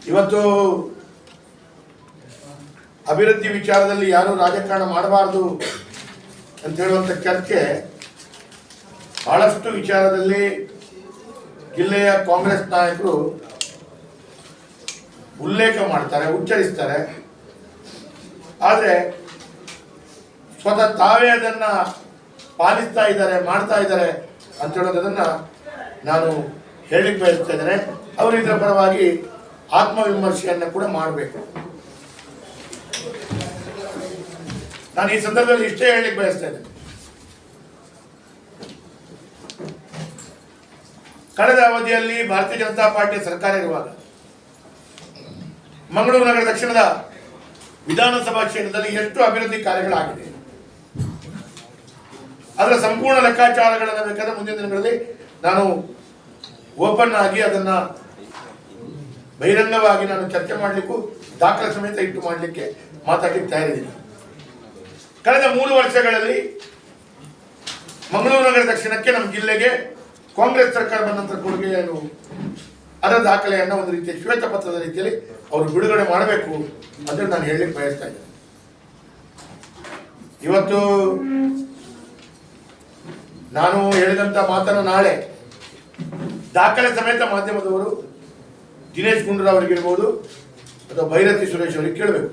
ಇವತ್ತು ಅಭಿವೃದ್ಧಿ ವಿಚಾರದಲ್ಲಿ ಯಾರು ರಾಜಕಾರಣ ಮಾಡಬಾರದು ಅಂತ ಹೇಳುವಂಥ ಚರ್ಚೆ ಬಹಳಷ್ಟು ವಿಚಾರದಲ್ಲಿ ಜಿಲ್ಲೆಯ ಕಾಂಗ್ರೆಸ್ ನಾಯಕರು ಉಲ್ಲೇಖ ಮಾಡ್ತಾರೆ, ಉಚ್ಚರಿಸ್ತಾರೆ. ಆದರೆ ಸ್ವತಃ ತಾವೇ ಅದನ್ನ ಪಾಲಿಸ್ತಾ ಇದ್ದಾರೆ, ಮಾಡ್ತಾ ಇದ್ದಾರೆ ಅಂತ ಹೇಳೋದನ್ನ ನಾನು ಹೇಳಿಕ್ ಬಯಸ್ತಾ ಇದ್ದೇನೆ. ಅವರು ಇದರ ಪರವಾಗಿ ಆತ್ಮವಿಮರ್ಶೆಯನ್ನು ಕೂಡ ಮಾಡಬೇಕು. ನಾನು ಈ ಸಂದರ್ಭದಲ್ಲಿ ಇಷ್ಟೇ ಹೇಳಿಕ್ ಬಯಸ್ತಾ ಇದ್ದೇನೆ. ಕಳೆದ ಅವಧಿಯಲ್ಲಿ ಭಾರತೀಯ ಜನತಾ ಪಾರ್ಟಿ ಸರ್ಕಾರ ಇರುವಾಗ ಮಂಗಳೂರು ನಗರ ದಕ್ಷಿಣದ ವಿಧಾನಸಭಾ ಕ್ಷೇತ್ರದಲ್ಲಿ ಎಷ್ಟು ಅಭಿವೃದ್ಧಿ ಕಾರ್ಯಗಳಾಗಿದೆ, ಅದರ ಸಂಪೂರ್ಣ ಲೆಕ್ಕಾಚಾರಗಳನ್ನು ಬೇಕಾದ್ರೆ ಮುಂದಿನ ದಿನಗಳಲ್ಲಿ ನಾನು ಓಪನ್ ಆಗಿ ಅದನ್ನ ಬಹಿರಂಗವಾಗಿ ನಾನು ಚರ್ಚೆ ಮಾಡಲಿಕ್ಕೂ ದಾಖಲೆ ಸಮೇತ ಇಟ್ಟು ಮಾಡಲಿಕ್ಕೆ ಮಾತಾಡಲಿಕ್ಕೆ ತಯಾರಿದ್ದೀನಿ. ಕಳೆದ 3 ವರ್ಷಗಳಲ್ಲಿ ಮಂಗಳೂರು ನಗರ ದಕ್ಷಿಣಕ್ಕೆ ನಮ್ಮ ಜಿಲ್ಲೆಗೆ ಕಾಂಗ್ರೆಸ್ ಸರ್ಕಾರ ಬಂದಂತ ಕೊಡುಗೆ ಏನು, ಅದರ ದಾಖಲೆಯನ್ನು ಒಂದು ರೀತಿಯ ಶ್ವೇತಪತ್ರದ ರೀತಿಯಲ್ಲಿ ಅವರು ಬಿಡುಗಡೆ ಮಾಡಬೇಕು ಅಂತ ನಾನು ಹೇಳಲಿಕ್ಕೆ ಬಯಸ್ತಾ ಇದ್ದೇನೆ. ಇವತ್ತು ನಾನು ಹೇಳಿದಂತ ಮಾತನ್ನು ನಾಳೆ ದಾಖಲೆ ಸಮೇತ ಮಾಧ್ಯಮದವರು ದಿನೇಶ್ ಗುಂಡೂರಾವ್ ಅವರಿಗಿರ್ಬೋದು ಅಥವಾ ಭೈರತಿ ಸುರೇಶ್ ಅವರಿಗೆ ಕೇಳಬೇಕು.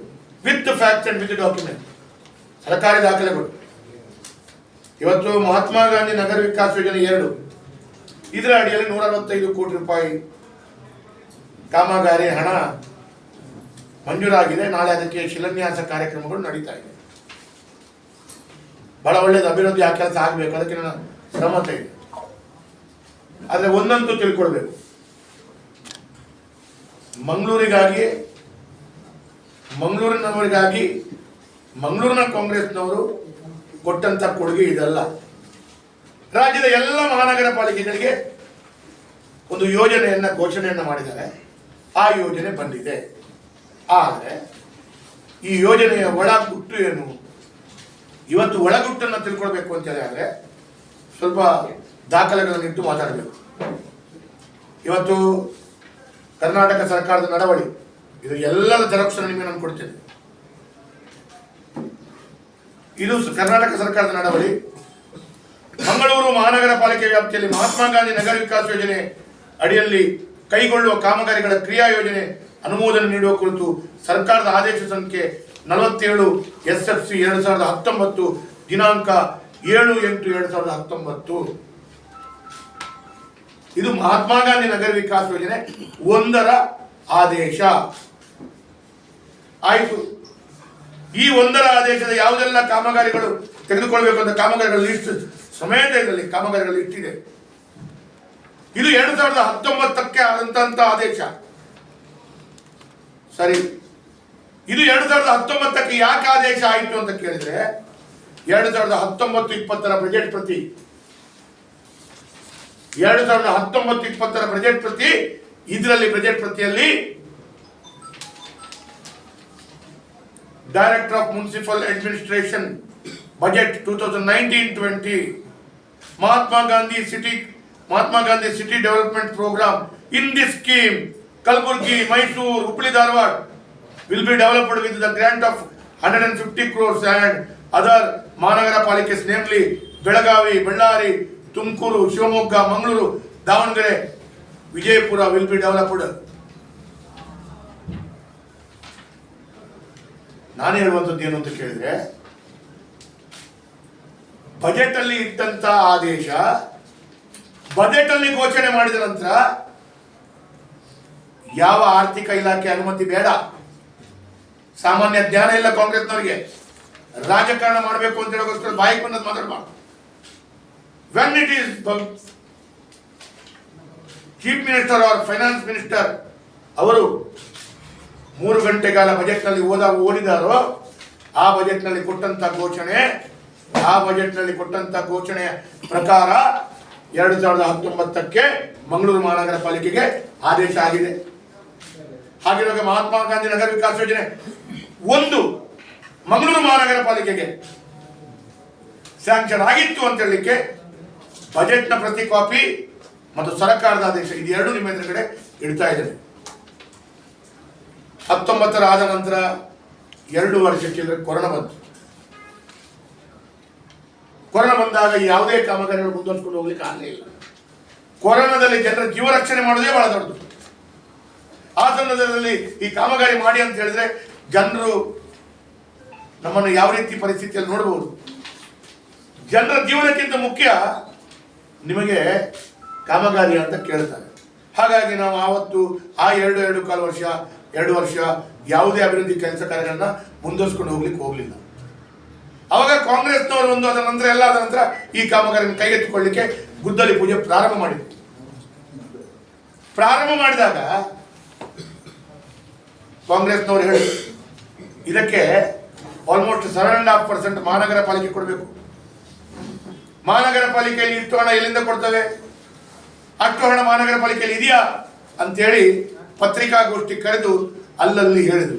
With facts and with document, ಸರ್ಕಾರಿ ದಾಖಲೆಗಳು. ಇವತ್ತು ಮಹಾತ್ಮ ಗಾಂಧಿ ನಗರ ವಿಕಾಸ ಯೋಜನೆ 2 ಇದರ ಅಡಿಯಲ್ಲಿ 165 ಕೋಟಿ ರೂಪಾಯಿ ಕಾಮಗಾರಿ ಹಣ ಮಂಜೂರಾಗಿದೆ. ನಾಳೆ ಅದಕ್ಕೆ ಶಿಲಾನ್ಯಾಸ ಕಾರ್ಯಕ್ರಮಗಳು ನಡೀತಾ ಇದೆ. ಬಹಳ ಒಳ್ಳೆಯದು, ಅಭಿವೃದ್ಧಿ ಆ ಕೆಲಸ ಆಗಬೇಕು, ಅದಕ್ಕೆ ನನ್ನ ಶ್ರಮತೆ ಇದೆ. ಆದರೆ ಒಂದಂತೂ ತಿಳ್ಕೊಳ್ಬೇಕು, ಮಂಗಳೂರಿನವರಿಗಾಗಿ ಮಂಗಳೂರಿನ ಕಾಂಗ್ರೆಸ್ನವರು ಕೊಟ್ಟಂತ ಕೊಡುಗೆ ಇದಲ್ಲ. ರಾಜ್ಯದ ಎಲ್ಲ ಮಹಾನಗರ ಪಾಲಿಕೆಗಳಿಗೆ ಒಂದು ಯೋಜನೆಯನ್ನ ಘೋಷಣೆಯನ್ನ ಮಾಡಿದ್ದಾರೆ. ಆ ಯೋಜನೆ ಬಂದಿದೆ. ಆದರೆ ಈ ಯೋಜನೆಯ ಒಳಗುಟ್ಟು ಏನು, ಇವತ್ತು ಒಳಗುಟ್ಟನ್ನು ತಿಳ್ಕೊಳ್ಬೇಕು ಅಂತ ಹೇಳಿದ್ರೆ ಸ್ವಲ್ಪ ದಾಖಲೆಗಳನ್ನು ಇಟ್ಟು ಮಾತಾಡಬೇಕು. ಇವತ್ತು ಕರ್ನಾಟಕ ಸರ್ಕಾರದ ನಡವಳಿ, ಇದು ಎಲ್ಲರ ಜೆರಾಕ್ಸ್ ನಿಮಗೆ ನಾನು ಕೊಡ್ತೇನೆ. ಇದು ಕರ್ನಾಟಕ ಸರ್ಕಾರದ ನಡವಳಿ. ಮಂಗಳೂರು ಮಹಾನಗರ ಪಾಲಿಕೆ ವ್ಯಾಪ್ತಿಯಲ್ಲಿ ಮಹಾತ್ಮ ಗಾಂಧಿ ನಗರ ವಿಕಾಸ ಯೋಜನೆ ಅಡಿಯಲ್ಲಿ ಕೈಗೊಳ್ಳುವ ಕಾಮಗಾರಿಗಳ ಕ್ರಿಯಾ ಯೋಜನೆ ಅನುಮೋದನೆ ನೀಡುವ ಕುರಿತು ಸರ್ಕಾರದ ಆದೇಶ ಸಂಖ್ಯೆ 47 SFC 2019 ದಿನಾಂಕ 7/8/2019. ಇದು ಮಹಾತ್ಮ ಗಾಂಧಿ ನಗರ ವಿಕಾಸ ಯೋಜನೆ 1ರ ಆದೇಶ ಆಯಿತು. ಈ 1ರ ಆದೇಶದ ಯಾವುದೆಲ್ಲ ಕಾಮಗಾರಿಗಳು ತೆಗೆದುಕೊಳ್ಬೇಕು ಅಂತ ಕಾಮಗಾರಿಗಳ ಲಿಸ್ಟ್ ಸಮೇತ ಇದರಲ್ಲಿ ಕಾಮಗಾರಿಗಳ ಲಿಸ್ಟ್ ಇದೆ. ಇದು 2019ಕ್ಕೆ ಆದಂತ ಆದೇಶ. ಸರಿ, ಇದು 2019ಕ್ಕೆ ಯಾಕೆ ಆದೇಶ ಆಯಿತು ಅಂತ ಕೇಳಿದ್ರೆ 2019-20ರ ಬಜೆಟ್ ಪ್ರತಿ 2019-20ರ ಬಜೆಟ್ ಪ್ರತಿ, ಇದರಲ್ಲಿ ಬಜೆಟ್ ಪ್ರತಿಯಲ್ಲಿ director of municipal administration budget 2019-20 Mahatma Gandhi City Development Program. In this scheme, Kalburgi, Mysore, Hubli, Dharwad will be developed with the grant of 150 crores and other Mahanagara Palikes, namely Belagavi, Ballari, Tumkuru, Shivamogga, Mangaluru, Davangere, Vijaypura will be developed. ನಾನು ಹೇಳುವಂಥದ್ದು ಏನು ಅಂತ ಕೇಳಿದ್ರೆ, budget ಅಲ್ಲಿ ಇಟ್ಟಂತ ಆದೇಶ budget ಅಲ್ಲಿ ಘೋಷಣೆ ಮಾಡಿದ ನಂತರ ಯಾವ ಆರ್ಥಿಕ ಇಲಾಖೆ ಅನುಮತಿ ಬೇಡ. ಸಾಮಾನ್ಯ ಜ್ಞಾನ ಇಲ್ಲ ಕಾಂಗ್ರೆಸ್ನವರಿಗೆ, ರಾಜಕಾರಣ ಮಾಡಬೇಕು ಅಂತ ಹೇಳೋಗೋಸ್ಕರ ಬಾಯಿಗೆ ಬಂದದ್ದು ಮಾತಾಡಬಾರ್ದು. When it is chief minister or finance minister ಅವರು 3 ಗಂಟೆಗಾಲ ಬಜೆಟ್ ನಲ್ಲಿ ಓದಿದಾರೋ ಆ ಬಜೆಟ್ ನಲ್ಲಿ ಕೊಟ್ಟಂತ ಘೋಷಣೆಯ ಪ್ರಕಾರ 2019ಕ್ಕೆ ಮಂಗಳೂರು ಮಹಾನಗರ ಪಾಲಿಕೆಗೆ ಆದೇಶ ಆಗಿದೆ. ಹಾಗಿರುವಾಗ ಮಹಾತ್ಮ ಗಾಂಧಿ ನಗರ ವಿಕಾಸ ಯೋಜನೆ 1 ಮಂಗಳೂರು ಮಹಾನಗರ ಪಾಲಿಕೆಗೆ ಸ್ಯಾಂಕ್ಷನ್ ಆಗಿತ್ತು ಅಂತ ಹೇಳಲಿಕ್ಕೆ ಬಜೆಟ್ನ ಪ್ರತಿ ಕಾಪಿ ಮತ್ತು ಸರ್ಕಾರದ ಆದೇಶ ಇದೆರಡು ನಿಮ್ಮ ಎದುರುಗಡೆ ಇಡ್ತಾ ಇದ್ದೇನೆ. 19 ಆದ ನಂತರ 2 ವರ್ಷಕ್ಕೆ ಕೊರೋನಾ ಬಂತು. ಕೊರೋನಾ ಬಂದಾಗ ಯಾವುದೇ ಕಾಮಗಾರಿಗಳು ಮುಂದುವರಿಸಿಕೊಂಡು ಹೋಗ್ಲಿಕ್ಕೆ ಆಗಲೇ ಇಲ್ಲ. ಕೊರೋನಾದಲ್ಲಿ ಜನರ ಜೀವ ರಕ್ಷಣೆ ಮಾಡೋದೇ ಬಹಳ ದೊಡ್ಡದು. ಆ ಸಂದರ್ಭದಲ್ಲಿ ಈ ಕಾಮಗಾರಿ ಮಾಡಿ ಅಂತ ಹೇಳಿದ್ರೆ ಜನರು ನಮ್ಮನ್ನು ಯಾವ ರೀತಿ ಪರಿಸ್ಥಿತಿಯಲ್ಲಿ ನೋಡಬಹುದು. ಜನರ ಜೀವನಕ್ಕಿಂತ ಮುಖ್ಯ ನಿಮಗೆ ಕಾಮಗಾರಿ ಅಂತ ಕೇಳ್ತಾರೆ. ಹಾಗಾಗಿ ನಾವು ಆವತ್ತು ಆ 2 ವರ್ಷ ಯಾವುದೇ ಅಭಿವೃದ್ಧಿ ಕೆಲಸ ಕಾರ್ಯಗಳನ್ನ ಮುಂದುವರಿಸಿಕೊಂಡು ಹೋಗ್ಲಿಲ್ಲ. ಅವಾಗ ಕಾಂಗ್ರೆಸ್ನವರು ಅದರ ನಂತರ ಎಲ್ಲ ಆದ ನಂತರ ಈ ಕಾಮಗಾರಿಯನ್ನು ಕೈಗೆತ್ತಿಕೊಳ್ಳಲಿಕ್ಕೆ ಗುದ್ದಲಿ ಪೂಜೆ ಪ್ರಾರಂಭ ಮಾಡಿದಾಗ ಕಾಂಗ್ರೆಸ್ನವರು ಹೇಳಿ ಇದಕ್ಕೆ ಆಲ್ಮೋಸ್ಟ್ 7.5% ಮಹಾನಗರ ಪಾಲಿಕೆ ಕೊಡಬೇಕು. ಮಹಾನಗರ ಪಾಲಿಕೆಯಲ್ಲಿ ಇಷ್ಟು ಹಣ ಎಲ್ಲಿಂದ ಕೊಡ್ತವೆ, ಅಷ್ಟು ಹಣ ಮಹಾನಗರ ಪಾಲಿಕೆಯಲ್ಲಿ ಇದೆಯಾ ಅಂತೇಳಿ ಪತ್ರಿಕಾಗೋಷ್ಠಿ ಕರೆದು ಅಲ್ಲಲ್ಲಿ ಹೇಳಿದ್ರು.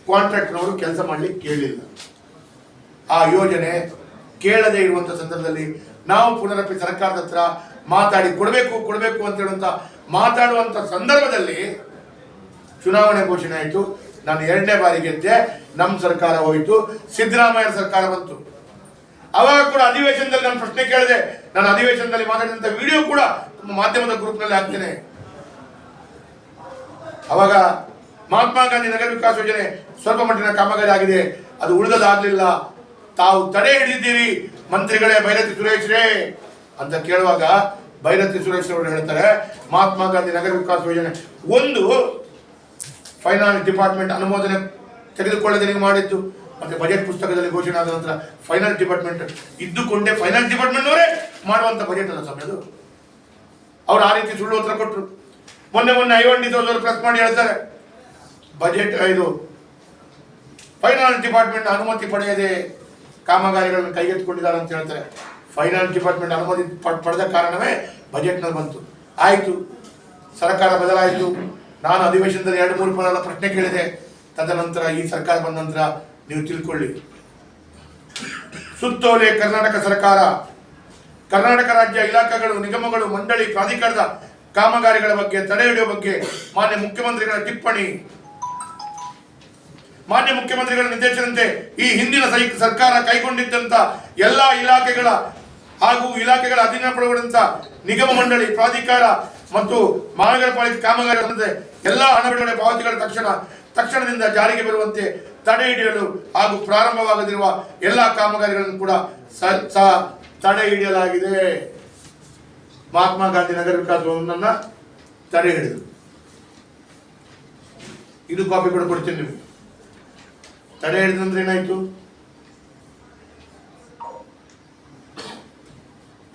ಕಾಂಟ್ರಾಕ್ಟ್ನವರು ಕೆಲಸ ಮಾಡ್ಲಿಕ್ಕೆ ಕೇಳಲಿಲ್ಲ. ಆ ಯೋಜನೆ ಕೇಳದೇ ಇರುವಂತ ಸಂದರ್ಭದಲ್ಲಿ ನಾವು ಪುನರಪಿ ಸರ್ಕಾರದ ಹತ್ರ ಮಾತಾಡಿ ಕೊಡಬೇಕು ಅಂತ ಹೇಳುವಂತ ಮಾತಾಡುವಂತ ಸಂದರ್ಭದಲ್ಲಿ ಚುನಾವಣೆ ಘೋಷಣೆ ಆಯಿತು. ನಾನು 2ನೇ ಬಾರಿ ಗೆದ್ದೆ, ನಮ್ಮ ಸರ್ಕಾರ ಹೋಯಿತು, ಸಿದ್ದರಾಮಯ್ಯ ಸರ್ಕಾರ ಬಂತು. ಅವಾಗ ಕೂಡ ಅಧಿವೇಶನದಲ್ಲಿ ನಾನು ಪ್ರಶ್ನೆ ಕೇಳಿದೆ. ನಾನು ಅಧಿವೇಶನದಲ್ಲಿ ಮಾತಾಡಿದಂಥ ವಿಡಿಯೋ ಕೂಡ ಮಾಧ್ಯಮದ ಗ್ರೂಪ್ನಲ್ಲಿ ಹಾಕ್ತೇನೆ. ಅವಾಗ ಮಹಾತ್ಮ ಗಾಂಧಿ ನಗರ ವಿಕಾಸ ಯೋಜನೆ ಸ್ವಲ್ಪ ಮಟ್ಟಿನ ಕಾಮಗಾರಿ ಆಗಿದೆ, ಅದು ಉಳಿದದಾಗಲಿಲ್ಲ, ತಾವು ತಡೆ ಹಿಡಿದಿದ್ದೀರಿ ಮಂತ್ರಿಗಳೇ ಭೈರತಿ ಸುರೇಶ್ರೇ ಅಂತ ಕೇಳುವಾಗ ಭೈರತಿ ಸುರೇಶ್ ಅವರು ಹೇಳ್ತಾರೆ, ಮಹಾತ್ಮ ಗಾಂಧಿ ನಗರ ವಿಕಾಸ ಯೋಜನೆ ಒಂದು ಫೈನಾನ್ಸ್ ಡಿಪಾರ್ಟ್ಮೆಂಟ್ ಅನುಮೋದನೆ ತೆಗೆದುಕೊಳ್ಳದೆ ಮಾಡಿದ್ದು, ಮತ್ತೆ ಬಜೆಟ್ ಪುಸ್ತಕದಲ್ಲಿ ಘೋಷಣೆ ಆದ ನಂತರ ಫೈನಾನ್ಸ್ ಡಿಪಾರ್ಟ್ಮೆಂಟ್ ಇದ್ದುಕೊಂಡೇ ಫೈನಾನ್ಸ್ ಡಿಪಾರ್ಟ್ಮೆಂಟ್ ಅವರೇ ಮಾಡುವಂತ ಬಜೆಟ್ ಅಲ್ಲ ಸಮಯದು. ಅವ್ರು ಆ ರೀತಿ ಸುಳ್ಳು ಉತ್ತರ ಕೊಟ್ಟರು. ಮೊನ್ನೆ ಐವನ್ ಡಿಸೋಜ್ ಪ್ರೆಸ್ ಮಾಡಿ ಹೇಳ್ತಾರೆ, ಬಜೆಟ್ ಇದು ಫೈನಾನ್ಸ್ ಡಿಪಾರ್ಟ್ಮೆಂಟ್ ಅನುಮತಿ ಪಡೆಯದೆ ಕಾಮಗಾರಿಗಳನ್ನು ಕೈಗೆತ್ತಿಕೊಂಡಿದ್ದಾರೆ ಅಂತ ಹೇಳ್ತಾರೆ. ಫೈನಾನ್ಸ್ ಡಿಪಾರ್ಟ್ಮೆಂಟ್ ಅನುಮತಿ ಪಡೆದ ಕಾರಣವೇ ಬಜೆಟ್ನಲ್ಲಿ ಬಂತು. ಆಯಿತು, ಸರ್ಕಾರ ಬದಲಾಯಿತು. ನಾನು ಅಧಿವೇಶನದಲ್ಲಿ 2-3 ಪ್ರಶ್ನೆ ಕೇಳಿದೆ. ತದನಂತರ ಈ ಸರ್ಕಾರ ಬಂದ ನಂತರ ನೀವು ತಿಳ್ಕೊಳ್ಳಿ, ಸುತ್ತೋಲೆ ಕರ್ನಾಟಕ ಸರ್ಕಾರ, ಕರ್ನಾಟಕ ರಾಜ್ಯ ಇಲಾಖೆಗಳು, ನಿಗಮಗಳು, ಮಂಡಳಿ, ಪ್ರಾಧಿಕಾರದ ಕಾಮಗಾರಿಗಳ ಬಗ್ಗೆ ತಡೆ ಹಿಡಿಯುವ ಬಗ್ಗೆ ಮಾನ್ಯ ಮುಖ್ಯಮಂತ್ರಿಗಳ ಟಿಪ್ಪಣಿ, ಮಾನ್ಯ ಮುಖ್ಯಮಂತ್ರಿಗಳ ನಿರ್ದೇಶನದಂತೆ ಈ ಹಿಂದಿನ ಸರ್ಕಾರ ಕೈಗೊಂಡಿದ್ದಂತ ಎಲ್ಲಾ ಇಲಾಖೆಗಳ ಹಾಗೂ ಇಲಾಖೆಗಳ ಅಧೀನ ಪಡೆದಂತ ನಿಗಮ, ಮಂಡಳಿ, ಪ್ರಾಧಿಕಾರ ಮತ್ತು ಮಹಾನಗರ ಪಾಲಿಕೆ ಕಾಮಗಾರಿ ಎಲ್ಲಾ ಹಣ ಬಿಡುಗಡೆ ಪಾವತಿಗಳ ತಕ್ಷಣದಿಂದ ಜಾರಿಗೆ ಬರುವಂತೆ ತಡೆ ಹಿಡಿಯಲು ಹಾಗೂ ಪ್ರಾರಂಭವಾಗದಿರುವ ಎಲ್ಲಾ ಕಾಮಗಾರಿಗಳನ್ನು ಕೂಡ ತಡೆ ಹಿಡಿಯಲಾಗಿದೆ. ಮಹಾತ್ಮ ಗಾಂಧಿ ನಗರ ವಿಕಾಸವನ್ನ ತಡೆ ಹಿಡಿದು ಇದು ಕಾಪಿ ಕೂಡ ಕೊಡ್ತೀನಿ ನಿಮಗೆ. ತಡೆ ಹಿಡಿದಂದ್ರೆ ಏನಾಯ್ತು,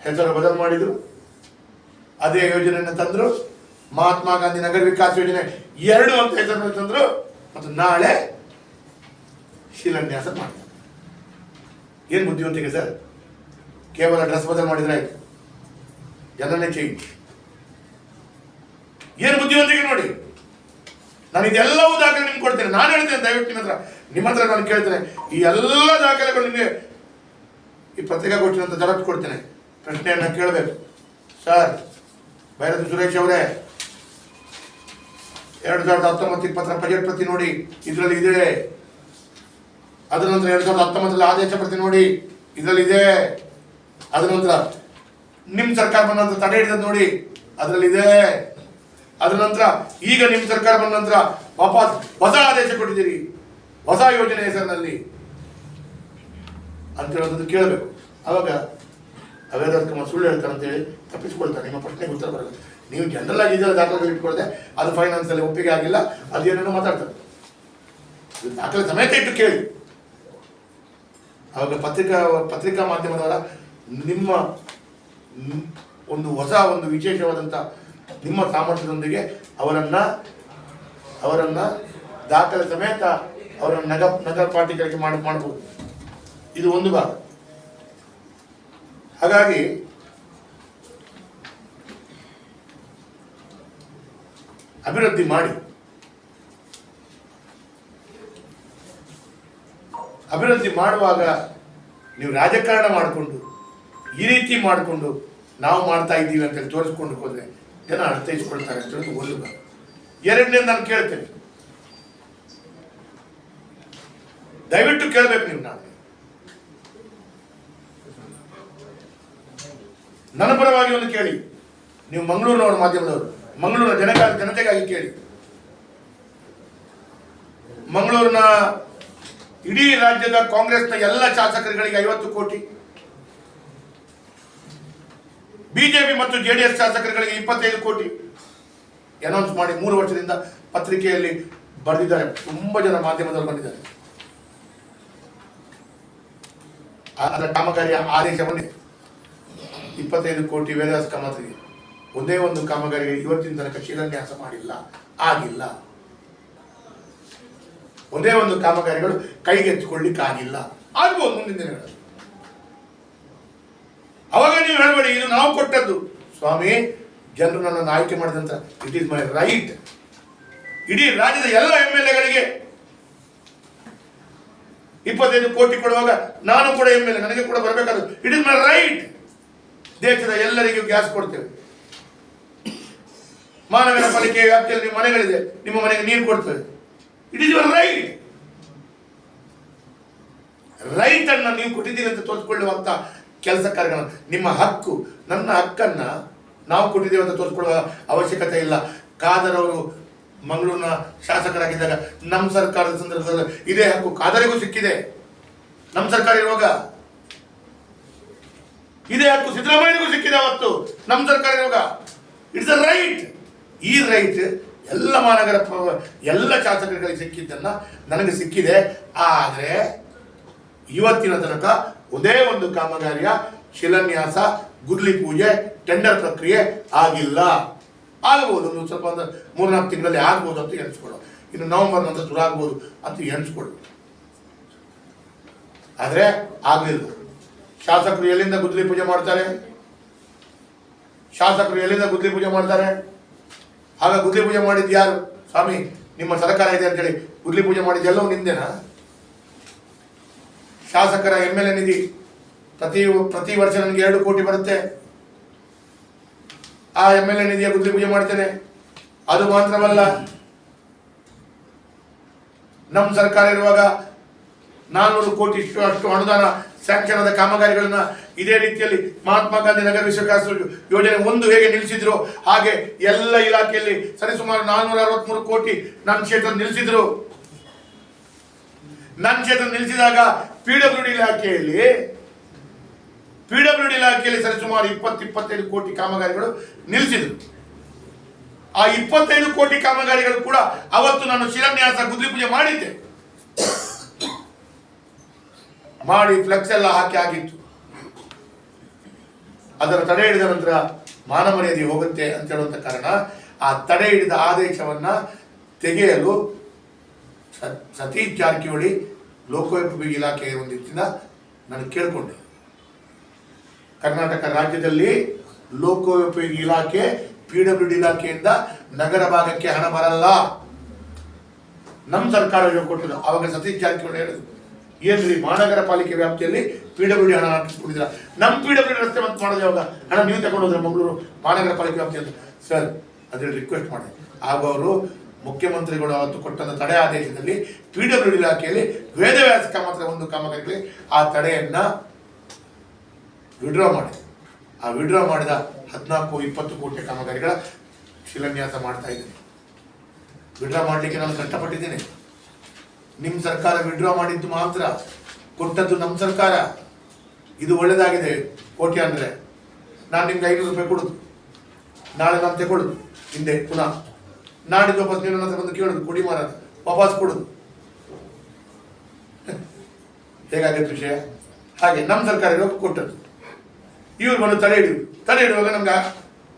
ಹೆಸರು ಬದಲು ಮಾಡಿದ್ರು, ಅದೇ ಯೋಜನೆಯನ್ನು ತಂದ್ರು, ಮಹಾತ್ಮ ಗಾಂಧಿ ನಗರ ವಿಕಾಸ ಯೋಜನೆ 2 ಅಂತ ಹೆಸರನ್ನು ತಂದ್ರು, ಮತ್ತು ನಾಳೆ ಶಿಲಾನ್ಯಾಸ ಮಾಡ್ತಾರೆ. ಏನ್ ಬುದ್ಧಿವಂತಿಕೆ ಸರ್? ಕೇವಲ ಡ್ರೆಸ್ ಬದಲು ಮಾಡಿದ್ರೆ ಆಯ್ತು, ಜನನೇ ಚೇಂಜ್. ಏನು ಬುದ್ಧಿವಂತಿಕೆ ನೋಡಿ. ನಾನು ಇದೆಲ್ಲವೂ ದಾಖಲೆ ನಿಮ್ಗೆ ಕೊಡ್ತೇನೆ. ನಾನು ಹೇಳ್ತೇನೆ, ದಯವಿಟ್ಟು ನಿಮ್ಮ ಹತ್ರ ನಾನು ಕೇಳ್ತೇನೆ, ಈ ಎಲ್ಲ ದಾಖಲೆಗಳು ನಿಮಗೆ ಈ ಪತ್ರಿಕಾಗೋಷ್ಠಿ ಅಂತ ಜರತ್ ಕೊಡ್ತೇನೆ. ಪ್ರಶ್ನೆಯನ್ನ ಕೇಳಬೇಕು. ಸರ್ ಭೈರತಿ ಸುರೇಶ್ ಅವರೇ, 2019-20 ಬಜೆಟ್ ಪ್ರತಿ ನೋಡಿ, ಇದರಲ್ಲಿ ಇದೆ. ಅದ ನಂತರ 2019 ಆದೇಶ ಪ್ರತಿ ನೋಡಿ, ಇದರಲ್ಲಿ ಇದೆ. ಅದ ನಂತರ ನಿಮ್ ಸರ್ಕಾರ ಬಂದ ನಂತರ ತಡೆ ಹಿಡಿದ ನೋಡಿ, ಅದರಲ್ಲಿ ಇದೆ. ಅದ ನಂತರ ಈಗ ನಿಮ್ ಸರ್ಕಾರ ಬಂದ ನಂತರ ವಾಪಸ್ ಹೊಸ ಆದೇಶ ಕೊಟ್ಟಿದ್ದೀರಿ, ಹೊಸ ಯೋಜನೆ ಹೆಸರಿನಲ್ಲಿ ಅಂತ ಹೇಳೋದು ಕೇಳಬೇಕು. ಅವಾಗ ಅವೇದಕ್ಕೆ ಸುಳ್ಳು ಹೇಳ್ತಾರೆ ಅಂತೇಳಿ ತಪ್ಪಿಸ್ಕೊಳ್ತಾರೆ. ನಿಮ್ಮ ಪ್ರಶ್ನೆಗೆ ಉತ್ತರ ಬರಲ್ಲ. ನೀವು ಜನರಲ್ ಆಗಿ ಇದೆಲ್ಲ ದಾಖಲೆಗಳು ಇಟ್ಕೊಳ್ದೆ, ಅದು ಫೈನಾನ್ಸ್ ಅಲ್ಲಿ ಒಪ್ಪಿಗೆ ಆಗಿಲ್ಲ, ಅದೇನೇನೋ ಮಾತಾಡ್ತಾರೆ. ದಾಖಲೆ ಸಮೇತ ಇಟ್ಟು ಕೇಳಿ. ಅವಾಗ ಪತ್ರಿಕಾ ಮಾಧ್ಯಮದವರ ನಿಮ್ಮ ಹೊಸ ವಿಶೇಷವಾದಂಥ ನಿಮ್ಮ ಸಾಮರ್ಥ್ಯದೊಂದಿಗೆ ಅವರನ್ನ ದಾಖಲೆ ಸಮೇತ ಅವರನ್ನು ನಗರ ಪಾಲಿಕೆಗಳಿಗೆ ಮಾಡಬಹುದು. ಇದು ಒಂದು ಭಾಗ. ಹಾಗಾಗಿ ಅಭಿವೃದ್ಧಿ ಮಾಡಿ, ಅಭಿವೃದ್ಧಿ ಮಾಡುವಾಗ ನೀವು ರಾಜಕಾರಣ ಮಾಡಿಕೊಂಡು ಈ ರೀತಿ ಮಾಡಿಕೊಂಡು ನಾವು ಮಾಡ್ತಾ ಇದ್ದೀವಿ ಅಂತ ತೋರಿಸ್ಕೊಂಡು ಹೋದ್ರೆ ಜನ ಅರ್ಥೈಸ್ಕೊಳ್ತಾರೆ ಅಂತ ಹೇಳಿ ಒಂದು ಭಾಗ. ಎರಡನೇ ನಾನು ಕೇಳ್ತೇನೆ, ದಯವಿಟ್ಟು ಕೇಳಬೇಕು ನೀವು. ನನ್ನ ಪರವಾಗಿ ಒಂದು ಕೇಳಿ, ನೀವು ಮಂಗಳೂರಿನವರು, ಮಾಧ್ಯಮದವರು, ಮಂಗಳೂರಿನ ಜನತೆಗಾಗಿ ಕೇಳಿ. ಮಂಗಳೂರಿನ ಇಡೀ ರಾಜ್ಯದ ಕಾಂಗ್ರೆಸ್ನ ಎಲ್ಲ ಶಾಸಕರುಗಳಿಗೆ 50 ಕೋಟಿ, ಬಿಜೆಪಿ ಮತ್ತು ಜೆಡಿಎಸ್ ಶಾಸಕರುಗಳಿಗೆ 25 ಕೋಟಿ ಅನೌನ್ಸ್ ಮಾಡಿ 3 ವರ್ಷದಿಂದ ಪತ್ರಿಕೆಯಲ್ಲಿ ಬರೆದಿದ್ದಾರೆ. ತುಂಬಾ ಜನ ಮಾಧ್ಯಮದವರು ಬಂದಿದ್ದಾರೆ. ಅದರ ಕಾಮಗಾರಿಯ ಆದೇಶವನ್ನೇ 25 ಕೋಟಿ ವೇದವ್ಯಾಸ ಕಾಮಗಾರಿಗೆ ಒಂದೇ ಒಂದು ಕಾಮಗಾರಿಗೆ ಇವತ್ತಿನ ತನಕ ಶಿಲಾನ್ಯಾಸ ಮಾಡಿಲ್ಲ, ಆಗಿಲ್ಲ. ಒಂದೇ ಒಂದು ಕಾಮಗಾರಿಗಳು ಕೈಗೆತ್ತಿಕೊಳ್ಳಿಕ್ಕೆ ಆಗಿಲ್ಲ. ಆಗ್ಬೋದು ಮುಂದಿನ ದಿನಗಳಲ್ಲಿ. ಅವಾಗ ನೀವು ಹೇಳಬೇಡಿ ಇದು ನಾವು ಕೊಟ್ಟದ್ದು. ಸ್ವಾಮಿ, ಜನರು ನನ್ನನ್ನು ಆಯ್ಕೆ ಮಾಡಿದಂತ ಇಟ್ ಈಸ್ ಮೈ ರೈಟ್. ಇಡೀ ರಾಜ್ಯದ ಎಲ್ಲ MLAಗಳಿಗೆ 25 ಕೋಟಿ ಕೊಡುವಾಗ ನಾನು ಕೂಡ MLA, ನನಗೆ ಕೂಡ ಬರಬೇಕಾದ್ರು. It is my right. ದೇಶದ ಎಲ್ಲರಿಗೂ ಗ್ಯಾಸ್ ಕೊಡ್ತೇವೆ. ಮಹಾನಗರ ಪಾಲಿಕೆ ವ್ಯಾಪ್ತಿಯಲ್ಲಿ ನಿಮ್ಮ ಮನೆಗಳಿದೆ, ನಿಮ್ಮ ಮನೆಗೆ ನೀರು ಕೊಡ್ತೇವೆ. It is your right. Right ಅನ್ನ ನೀವು ಕೊಟ್ಟಿದ್ದೀರಿ ಅಂತ ತೋರಿಸ್ಕೊಳ್ಳುವಂತ ಕೆಲಸ ಕಾರ್ಯಗಳು ನಿಮ್ಮ ಹಕ್ಕು. ನನ್ನ ಹಕ್ಕನ್ನ ನಾವು ಕೊಟ್ಟಿದ್ದೇವೆ ಅಂತ ತೋರಿಸ್ಕೊಳ್ಳುವ ಅವಶ್ಯಕತೆ ಇಲ್ಲ. ಖಾದರ್ ಅವರು ಮಂಗಳೂರಿನ ಶಾಸಕರಾಗಿದ್ದಾಗ ನಮ್ಮ ಸರ್ಕಾರದ ಸಂದರ್ಭದಲ್ಲಿ ಇದೇ ಹಕ್ಕು ಖಾದರಿಗೂ ಸಿಕ್ಕಿದೆ. ನಮ್ಮ ಸರ್ಕಾರ ಇರುವಾಗ ಇದೇ ಹಕ್ಕು ಸಿದ್ದರಾಮಯ್ಯನಿಗೂ ಸಿಕ್ಕಿದೆ. ಅವತ್ತು ನಮ್ಮ ಸರ್ಕಾರ ಇರುವಾಗ ಇಟ್ಸ್ ಅ ರೈಟ್. ಈ ರೈಟ್ ಎಲ್ಲ ಮಹಾನಗರ ಎಲ್ಲ ಶಾಸಕರುಗಳಿಗೆ ಸಿಕ್ಕಿದ್ದನ್ನ ನನಗೆ ಸಿಕ್ಕಿದೆ. ಆದರೆ ಇವತ್ತಿನ ತನಕ ಒಂದೇ ಒಂದು ಕಾಮಗಾರಿಯ ಶಿಲಾನ್ಯಾಸ, ಗುದ್ಲಿ ಪೂಜೆ, ಟೆಂಡರ್ ಪ್ರಕ್ರಿಯೆ ಆಗಿಲ್ಲ. ಆಗಬಹುದು, ಒಂದು ಸ್ವಲ್ಪ ಒಂದು 3-4 ತಿಂಗಳಲ್ಲಿ ಆಗ್ಬೋದು ಅಂತ ಎಣಿಸ್ಕೊಳ್ಳೋ. ಇನ್ನು ನವೆಂಬರ್ ನಂತರ ಶುರು ಆಗ್ಬೋದು ಅಂತ ಎಣಿಸ್ಕೊಳ್ಳಿ. ಆದರೆ ಆಗಲಿಲ್ಲ. ಶಾಸಕರು ಎಲ್ಲಿಂದ ಗುದ್ಲಿ ಪೂಜೆ ಮಾಡ್ತಾರೆ? ಶಾಸಕರು ಎಲ್ಲಿಂದ ಗುದ್ಲಿ ಪೂಜೆ ಮಾಡ್ತಾರೆ? ಆಗ ಗುದ್ಲಿ ಪೂಜೆ ಮಾಡಿದ್ದು ಯಾರು? ಸ್ವಾಮಿ, ನಿಮ್ಮ ಸರ್ಕಾರ ಇದೆ ಅಂತೇಳಿ ಗುದ್ಲಿ ಪೂಜೆ ಮಾಡಿದ್ದು ಎಲ್ಲವೂ ನಿಂದೇನಾ? ಶಾಸಕರ MLA ನಿಧಿ ಪ್ರತಿ ವರ್ಷ ನನಗೆ 2 ಕೋಟಿ ಬರುತ್ತೆ. ಆ MLA ನಿಧಿಯ ಗುದ್ಲಿ ಪೂಜೆ ಮಾಡ್ತೇನೆ. ಅದು ಮಾತ್ರವಲ್ಲ, ನಮ್ಮ ಸರ್ಕಾರ ಇರುವಾಗ 400 ಕೋಟಿ ಅಷ್ಟು ಅನುದಾನ ಸ್ಯಾಂಕ್ಷನ್ ಆದ ಕಾಮಗಾರಿಗಳನ್ನ ಇದೇ ರೀತಿಯಲ್ಲಿ ಮಹಾತ್ಮ ಗಾಂಧಿ ನಗರ ವಿಕಾಸ ಯೋಜನೆ 1 ಹೇಗೆ ನಿಲ್ಲಿಸಿದ್ರು ಹಾಗೆ ಎಲ್ಲ ಇಲಾಖೆಯಲ್ಲಿ ಸರಿಸುಮಾರು 463 ಕೋಟಿ ನನ್ನ ಕ್ಷೇತ್ರ ನಿಲ್ಲಿಸಿದ್ರು. ನನ್ನ ಕ್ಷೇತ್ರ ನಿಲ್ಲಿಸಿದಾಗ PWD ಇಲಾಖೆಯಲ್ಲಿ ಸರಿಸುಮಾರು 20-25 ಕೋಟಿ ಕಾಮಗಾರಿಗಳು ನಿಲ್ಲಿಸಿದ್ರು. ಆ 25 ಕೋಟಿ ಕಾಮಗಾರಿಗಳು ಕೂಡ ಅವತ್ತು ನಾನು ಶಿಲಾನ್ಯಾಸ, ಗುದ್ಲಿ ಪೂಜೆ ಮಾಡಿದ್ದೆ. ಮಾಡಿ ಫ್ಲೆಕ್ಸ್ ಎಲ್ಲ ಹಾಕಿ ಆಗಿತ್ತು. ಅದರ ತಡೆ ಹಿಡಿದ ನಂತರ ಮಾನ ಮರ್ಯಾದೆ ಹೋಗುತ್ತೆ ಅಂತ ಹೇಳುವಂತ ಕಾರಣ ಆ ತಡೆ ಹಿಡಿದ ಆದೇಶವನ್ನ ತೆಗೆಯಲು ಸತೀಶ್ ಜಾರಕಿಹೊಳಿ ಲೋಕೋಪಯೋಗಿ ಇಲಾಖೆಯ ಒಂದಿತ್ತಿಂದ ನಾನು ಕೇಳಿಕೊಂಡೆ. ಕರ್ನಾಟಕ ರಾಜ್ಯದಲ್ಲಿ ಲೋಕೋಪಯೋಗಿ ಇಲಾಖೆ PWD ಇಲಾಖೆಯಿಂದ ನಗರ ಭಾಗಕ್ಕೆ ಹಣ ಬರಲ್ಲ, ನಮ್ಮ ಸರ್ಕಾರ ಕೊಟ್ಟಿಲ್ಲ. ಅವಾಗ ಸತೀಶ್ ಜಾರಕಿಹೊಳಿ ಹೇಳಿದ್ರು, ಏನ್ರಿ ಮಹಾನಗರ ಪಾಲಿಕೆ ವ್ಯಾಪ್ತಿಯಲ್ಲಿ PWD ಹಣ ಹಾಕಿಸ್ಕೊಂಡಿದ್ದೀರಾ, ನಮ್ಮ PWD ರಸ್ತೆ ಮತ್ತೆ ಮಾಡೋದು ಯಾವಾಗ? ಹಣ ನೀವು ತಗೊಂಡೋದ್ರೆ ಮಂಗಳೂರು ಮಹಾನಗರ ಪಾಲಿಕೆ ವ್ಯಾಪ್ತಿ ಅಂತ. ಸರ್, ಅದ್ರಲ್ಲಿ ರಿಕ್ವೆಸ್ಟ್ ಮಾಡಿ. ಆಗ ಅವರು ಮುಖ್ಯಮಂತ್ರಿಗಳು ಅವತ್ತು ಕೊಟ್ಟಂತ ತಡೆ ಆದೇಶದಲ್ಲಿ PWD ಇಲಾಖೆಯಲ್ಲಿ ವೇದವ್ಯಾಸ ಮಾತ್ರ ಒಂದು ಕಾಮಗಾರಿಗಳಿಗೆ ಆ ತಡೆಯನ್ನ ವಿಡ್ರಾ ಮಾಡಿದೆ. ಆ ವಿಡ್ರಾ ಮಾಡಿದ 14-20 ಕೋಟಿ ಕಾಮಗಾರಿಗಳ ಶಿಲಾನ್ಯಾಸ ಮಾಡ್ತಾ ಇದ್ದೀನಿ. ವಿಡ್ರಾ ಮಾಡಲಿಕ್ಕೆ ನಾನು ಕಷ್ಟಪಟ್ಟಿದ್ದೇನೆ. ನಿಮ್ಮ ಸರ್ಕಾರ ವಿಡ್ರಾ ಮಾಡಿದ್ದು ಮಾತ್ರ, ಕೊಟ್ಟದ್ದು ನಮ್ಮ ಸರ್ಕಾರ. ಇದು ಒಳ್ಳೇದಾಗಿದೆ ಕೋಟಿ ಅಂದರೆ ನಾನು ನಿಮ್ಗೆ 500 ರೂಪಾಯಿ ಕೊಡುದು, ನಾಳೆ ನಾನು ತಗೊಳ್ಳುದು, ಹಿಂದೆ ಪುನಃ ನಾಡಿದ್ದು ವಾಪಸ್ ನೀವು ನನ್ನ ಹತ್ರ ಬಂದು ಕೇಳುದು, ಕೊಡಿ ಮಾರ ವಾಪಸ್ ಕೊಡುದು. ಹೇಗಾಗತ್ತೆ ವಿಷಯ? ಹಾಗೆ ನಮ್ಮ ಸರ್ಕಾರ ಇರುವಾಗ ಕೊಟ್ಟದ್ದು, ಇವ್ರು ಬಂದು ತಡೆ ಹಿಡಿಯುವಾಗ ನಮ್ಗೆ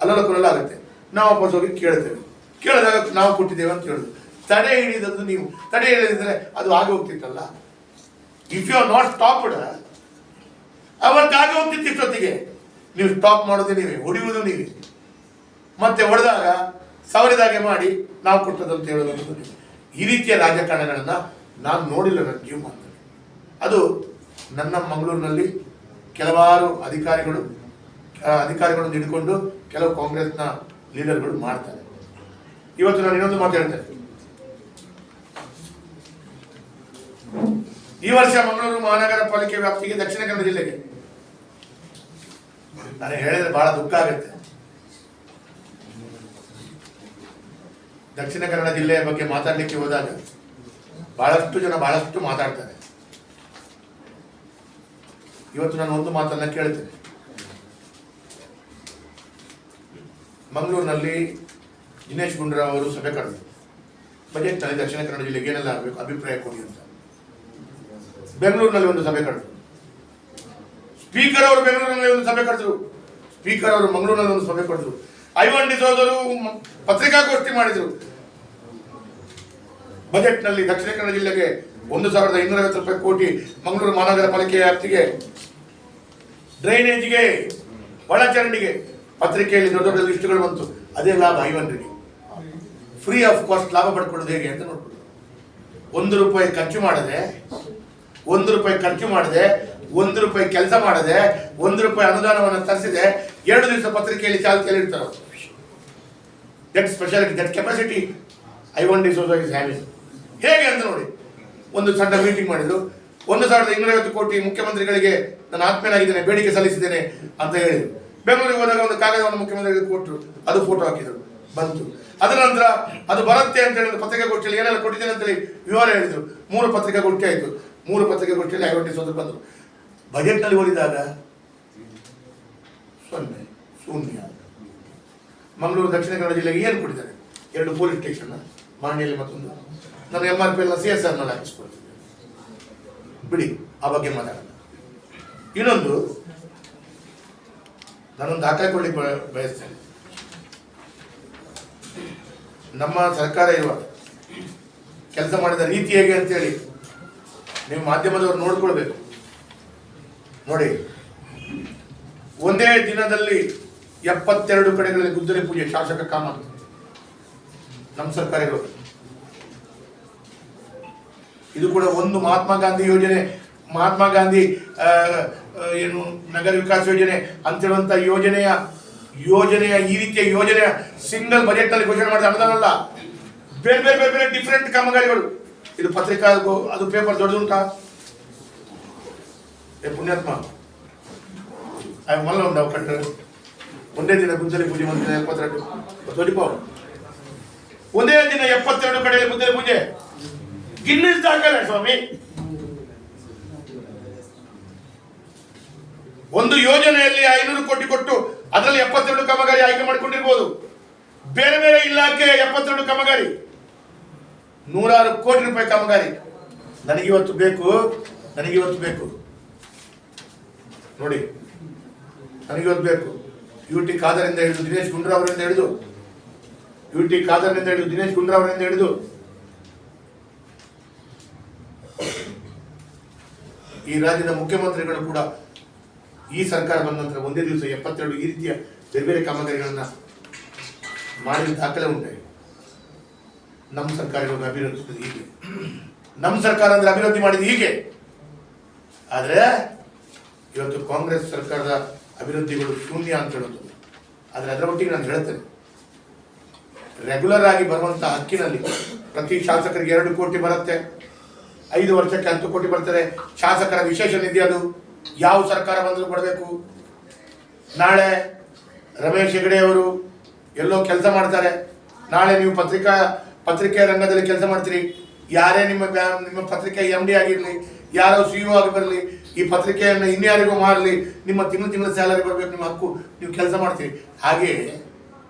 ಅಲ್ಲಲ್ಲ ಕೊಲ್ಲಲ್ಲ ಆಗುತ್ತೆ. ನಾವು ವಾಪಸ್ ಹೋಗಿ ಕೇಳ್ತೇವೆ. ಕೇಳಿದಾಗ ನಾವು ಕೊಟ್ಟಿದ್ದೇವೆ ಅಂತ ಹೇಳುದು. ತಡೆ ಹಿಡಿದದ್ದು ನೀವು. ತಡೆ ಹಿಡಿದಿದ್ರೆ ಅದು ಆಗಿ ಹೋಗ್ತಿತ್ತಲ್ಲ. If you are not stopped, ಅವತ್ತು ಆಗಿ ಹೋಗ್ತಿತ್ತು. ಇಷ್ಟೊತ್ತಿಗೆ ನೀವು ಸ್ಟಾಪ್ ಮಾಡೋದು ನೀವೇ, ಹೊಡೆಯುವುದು ನೀವೇ. ಮತ್ತೆ ಹೊಡೆದಾಗ ಸವರಿದಾಗೆ ಮಾಡಿ ನಾವು ಕೊಟ್ಟದ್ದು ಅಂತ ಹೇಳೋದು. ಈ ರೀತಿಯ ರಾಜಕಾರಣಗಳನ್ನ ನಾನು ನೋಡಿಲ್ಲ ನನ್ನ ಜೀವಮಾನದಲ್ಲಿ. ಅದು ನನ್ನ ಮಂಗಳೂರಿನಲ್ಲಿ ಕೆಲವಾರು ಅಧಿಕಾರಿಗಳನ್ನು ಹಿಡ್ಕೊಂಡು ಕೆಲವು ಕಾಂಗ್ರೆಸ್ನ ಲೀಡರ್ಗಳು ಮಾಡ್ತಾರೆ. ಇವತ್ತು ನಾನು ಇನ್ನೊಂದು ಮಾತು ಹೇಳ್ತೇನೆ. ಈ ವರ್ಷ ಮಂಗಳೂರು ಮಹಾನಗರ ಪಾಲಿಕೆ ವ್ಯಾಪ್ತಿಗೆ ದಕ್ಷಿಣ ಕನ್ನಡ ಜಿಲ್ಲೆಗೆ, ನಾನು ಹೇಳಿದ್ರೆ ಬಹಳ ದುಃಖ ಆಗುತ್ತೆ. ದಕ್ಷಿಣ ಕನ್ನಡ ಜಿಲ್ಲೆಯ ಬಗ್ಗೆ ಮಾತಾಡಲಿಕ್ಕೆ ಹೋದಾಗ ಬಹಳಷ್ಟು ಜನ ಬಹಳಷ್ಟು ಮಾತಾಡ್ತಾರೆ. ಇವತ್ತು ನಾನು ಒಂದು ಮಾತನ್ನ ಕೇಳ್ತೇನೆ. ಮಂಗಳೂರಿನಲ್ಲಿ ದಿನೇಶ್ ಗುಂಡೂರಾವ್ ಅವರು ಸಭೆ ಕರೆದರು. ಬಜೆಟ್ನಲ್ಲಿ ದಕ್ಷಿಣ ಕನ್ನಡ ಜಿಲ್ಲೆಗೆ ಏನೆಲ್ಲ ಆಗಬೇಕು ಅಭಿಪ್ರಾಯ ಕೊಡಿ ಅಂತ. ಬೆಂಗಳೂರಿನಲ್ಲಿ ಒಂದು ಸಭೆ ಕರೆದರು. ಸ್ಪೀಕರ್ ಅವರು ಬೆಂಗಳೂರಿನಲ್ಲಿ ಒಂದು ಸಭೆ ಕರೆದರು. ಸ್ಪೀಕರ್ ಅವರು ಮಂಗಳೂರಿನಲ್ಲಿ ಒಂದು ಸಭೆ ಕರೆದರು. ಐವನ್ ಡಿಸೋದರು ಪತ್ರಿಕಾಗೋಷ್ಠಿ ಮಾಡಿದರು. ಬಜೆಟ್ನಲ್ಲಿ ದಕ್ಷಿಣ ಕನ್ನಡ ಜಿಲ್ಲೆಗೆ 1,250 ಕೋಟಿ ಮಂಗಳೂರು ಮಹಾನಗರ ಪಾಲಿಕೆ ವ್ಯಾಪ್ತಿಗೆ ಡ್ರೈನೇಜ್ಗೆ, ಒಳಚರಂಡಿಗೆ ಪತ್ರಿಕೆಯಲ್ಲಿ ದೊಡ್ಡ ದೊಡ್ಡ ಲಿಸ್ಟ್ಗಳು ಬಂತು. ಅದೇ ಲಾಭ ಐವನ್ರಿಗೆ. ಫ್ರೀ ಆಫ್ ಕಾಸ್ಟ್ ಲಾಭ ಪಡ್ಕೊಳ್ಳೋದು ಹೇಗೆ ಅಂತ ನೋಡ್ಬೋದು. 1 ರೂಪಾಯಿ ಖರ್ಚು ಮಾಡದೆ, 1 ರೂಪಾಯಿ ಖರ್ಚು ಮಾಡದೆ, 1 ರೂಪಾಯಿ ಕೆಲಸ ಮಾಡದೆ, 1 ರೂಪಾಯಿ ಅನುದಾನವನ್ನು ತರಿಸಿದೆ 2 ದಿವಸ ಪತ್ರಿಕೆಯಲ್ಲಿ ಚಾಲ್ತಿಯಲ್ಲಿ ಇರ್ತಾರೆ. That speciality, that capacity Ivan D'Souza is having. ಹೇಗೆ ಅಂತ ನೋಡಿ. ಒಂದು ಸಣ್ಣ ಮೀಟಿಂಗ್ ಮಾಡಿದ್ರು. 1,250 ಕೋಟಿ ಮುಖ್ಯಮಂತ್ರಿಗಳಿಗೆ ನಾನು ಆತ್ಮೀಯನಾಗಿದ್ದೇನೆ, ಬೇಡಿಕೆ ಸಲ್ಲಿಸಿದ್ದೇನೆ ಅಂತ ಹೇಳಿದ್ರು. ಬೆಂಗಳೂರಿಗೆ ಹೋದಾಗ ಒಂದು ಕಾಗದವನ್ನು ಮುಖ್ಯಮಂತ್ರಿಗಳಿಗೆ ಕೊಟ್ಟರು. ಅದು ಫೋಟೋ ಹಾಕಿದ್ರು, ಬಂತು. ಅದರ ನಂತರ ಅದು ಬರುತ್ತೆ ಅಂತ ಹೇಳಿದ್ರು. ಪತ್ರಿಕಾಗೋಷ್ಠಿಯಲ್ಲಿ ಏನೆಲ್ಲ ಕೊಟ್ಟಿದ್ದೇನೆ ಅಂತೇಳಿ ವಿವರ ಹೇಳಿದ್ರು. 3 ಪತ್ರಿಕಾಗೋಷ್ಠಿ ಆಯಿತು. 3 ಪತ್ರಿಕಾಗೋಷ್ಠಿಯಲ್ಲಿ ಐವನ್ ಡಿಸೋಜಾ ಬಂದರು. ಬಜೆಟ್ನಲ್ಲಿ ಓದಿದಾಗ 0, ಶೂನ್ಯ. ಮಂಗಳೂರು ದಕ್ಷಿಣ ಕನ್ನಡ ಜಿಲ್ಲೆಗೆ ಏನು ಕೊಟ್ಟಿದ್ದಾರೆ? 2 ಪೊಲೀಸ್ ಸ್ಟೇಷನ್, ಮಾಣಿಯಲ್ಲಿ ಮತ್ತೊಂದು. ನಾನು MRP ಎಲ್ಲ CSR ನಲ್ಲಿ ಹಾಕಿಸ್ಕೊಳ್ತೀನಿ. ಬಿಡಿ, ಆ ಬಗ್ಗೆ ಮಾತಾಡೋಣ. ಇನ್ನೊಂದು ನಾನೊಂದು ಹಾಕಿಕೊಳ್ಳಿ ಬಯಸ್ತೇನೆ. ನಮ್ಮ ಸರ್ಕಾರ ಇರುವ ಕೆಲಸ ಮಾಡಿದ ರೀತಿ ಹೇಗೆ ಅಂತೇಳಿ ನೀವು ಮಾಧ್ಯಮದವರು ನೋಡ್ಕೊಳ್ಬೇಕು. ನೋಡಿ, ಒಂದೇ ದಿನದಲ್ಲಿ 72 ಕಡೆಗಳಲ್ಲಿ ಗುದ್ದಲಿ ಪೂಜೆ, ಶಾಸಕ ಕಾಮತ್. ನಮ್ಮ ಸರ್ಕಾರ ಇರೋದು ಇದು ಕೂಡ ಒಂದು ಮಹಾತ್ಮ ಗಾಂಧಿ ಯೋಜನೆ, ಮಹಾತ್ಮ ಗಾಂಧಿ ಏನು ನಗರ ವಿಕಾಸ ಯೋಜನೆ ಅಂತೇಳುವಂತ ಯೋಜನೆಯ ಈ ರೀತಿಯ ಯೋಜನೆಯ ಸಿಂಗಲ್ ಬಜೆಟ್ ನಲ್ಲಿ ಘೋಷಣೆ ಮಾಡಿದ ಅನುದಾನ ಅಲ್ಲ. ಬೇರೆ ಬೇರೆ ಬೇರೆ ಬೇರೆ ಡಿಫರೆಂಟ್ ಕಾಮಗಾರಿಗಳು. ಇದು ಪತ್ರಿಕಾ, ಅದು ಪೇಪರ್ ದೊಡ್ಡದುಂಟಾ? ಪುಣ್ಯಾತ್ಮ ಮಲ್ಲ ಉಂಟು ಕಟ್ಟ ಒಂದೇ ದಿನ ಗುದ್ದಲಿ ಪೂಜೆ, 72 ತೊಡಿಪಾವು. ಒಂದೇ ದಿನ 72 ಕಡೆಯಲ್ಲಿ ಗುದ್ದಲಿ ಪೂಜೆ. ಗಿನ್ನಿಸ್ ದಾಖಲೆ ಸ್ವಾಮಿ. ಒಂದು ಯೋಜನೆಯಲ್ಲಿ 500 ಕೋಟಿ ಕೊಟ್ಟು ಅದರಲ್ಲಿ 72 ಕಾಮಗಾರಿ ಆಯ್ಕೆ ಮಾಡಿಕೊಂಡಿರ್ಬೋದು. ಬೇರೆ ಬೇರೆ ಇಲಾಖೆ 72 ಕಾಮಗಾರಿ, 100 ಕೋಟಿ ರೂಪಾಯಿ ಕಾಮಗಾರಿ. ನನಗಿವತ್ತು ಬೇಕು ನೋಡಿ, ನನಗಿವತ್ತು ಬೇಕು. UT ಖಾದರಿಂದ ಹಿಡಿದು ದಿನೇಶ್ ಗುಂಡೂರಾವ್ ಅವರಿಂದ ಹಿಡಿದು, UT ಖಾದರ್ನಿಂದ ಹಿಡಿದು ದಿನೇಶ್ ಗುಂಡೂರಾವ್ ಅವರಿಂದ ಹಿಡಿದು ಈ ರಾಜ್ಯದ ಮುಖ್ಯಮಂತ್ರಿಗಳು ಕೂಡ ಈ ಸರ್ಕಾರ ಬಂದ ನಂತರ ಒಂದೇ ದಿವಸ 72 ಈ ರೀತಿಯ ಬೇರೆ ಬೇರೆ ಕಾಮಗಾರಿಗಳನ್ನ ಮಾಡಿದ ದಾಖಲೆ ಉಂಟೆ. ನಮ್ಮ ಸರ್ಕಾರ ಇವಾಗ ಅಭಿವೃದ್ಧಿ ಹೀಗೆ, ನಮ್ಮ ಸರ್ಕಾರ ಅಂದ್ರೆ ಅಭಿವೃದ್ಧಿ ಮಾಡಿದ ಹೀಗೆ. ಆದ್ರೆ ಇವತ್ತು ಕಾಂಗ್ರೆಸ್ ಸರ್ಕಾರದ ಅಭಿವೃದ್ಧಿಗಳು ಶೂನ್ಯ ಅಂತ ಹೇಳೋದು. ಆದ್ರೆ ಅದರ ಒಟ್ಟಿಗೆ ನಾನು ಹೇಳ್ತೇನೆ, ರೆಗ್ಯುಲರ್ ಆಗಿ ಬರುವಂತಹ ಹಕ್ಕಿನಲ್ಲಿ ಪ್ರತಿ ಶಾಸಕರಿಗೆ 2 ಕೋಟಿ ಬರುತ್ತೆ. 5 ವರ್ಷಕ್ಕೆ 10 ಕೋಟಿ ಬರ್ತದೆ. ಶಾಸಕರ ವಿಶೇಷ ನಿಧಿ, ಅದು ಯಾವ ಸರ್ಕಾರ ಬಂದರೂ ಕೊಡಬೇಕು. ನಾಳೆ ರಮೇಶ್ ಹೆಗಡೆ ಅವರು ಎಲ್ಲೋ ಕೆಲಸ ಮಾಡ್ತಾರೆ. ನಾಳೆ ನೀವು ಪತ್ರಿಕೆ ರಂಗದಲ್ಲಿ ಕೆಲಸ ಮಾಡ್ತೀರಿ. ಯಾರೇ ನಿಮ್ಮ ಪತ್ರಿಕೆ MD ಆಗಿರಲಿ, ಯಾರೋ CEO ಆಗಿ ಬರಲಿ, ಈ ಪತ್ರಿಕೆಯನ್ನು ಇನ್ಯಾರಿಗೂ ಮಾರಲಿ, ನಿಮ್ಮ ತಿಂಗಳ ಸ್ಯಾಲರಿ ಬರಬೇಕು, ನಿಮ್ಮ ಹಕ್ಕು, ನೀವು ಕೆಲಸ ಮಾಡ್ತೀರಿ. ಹಾಗೆ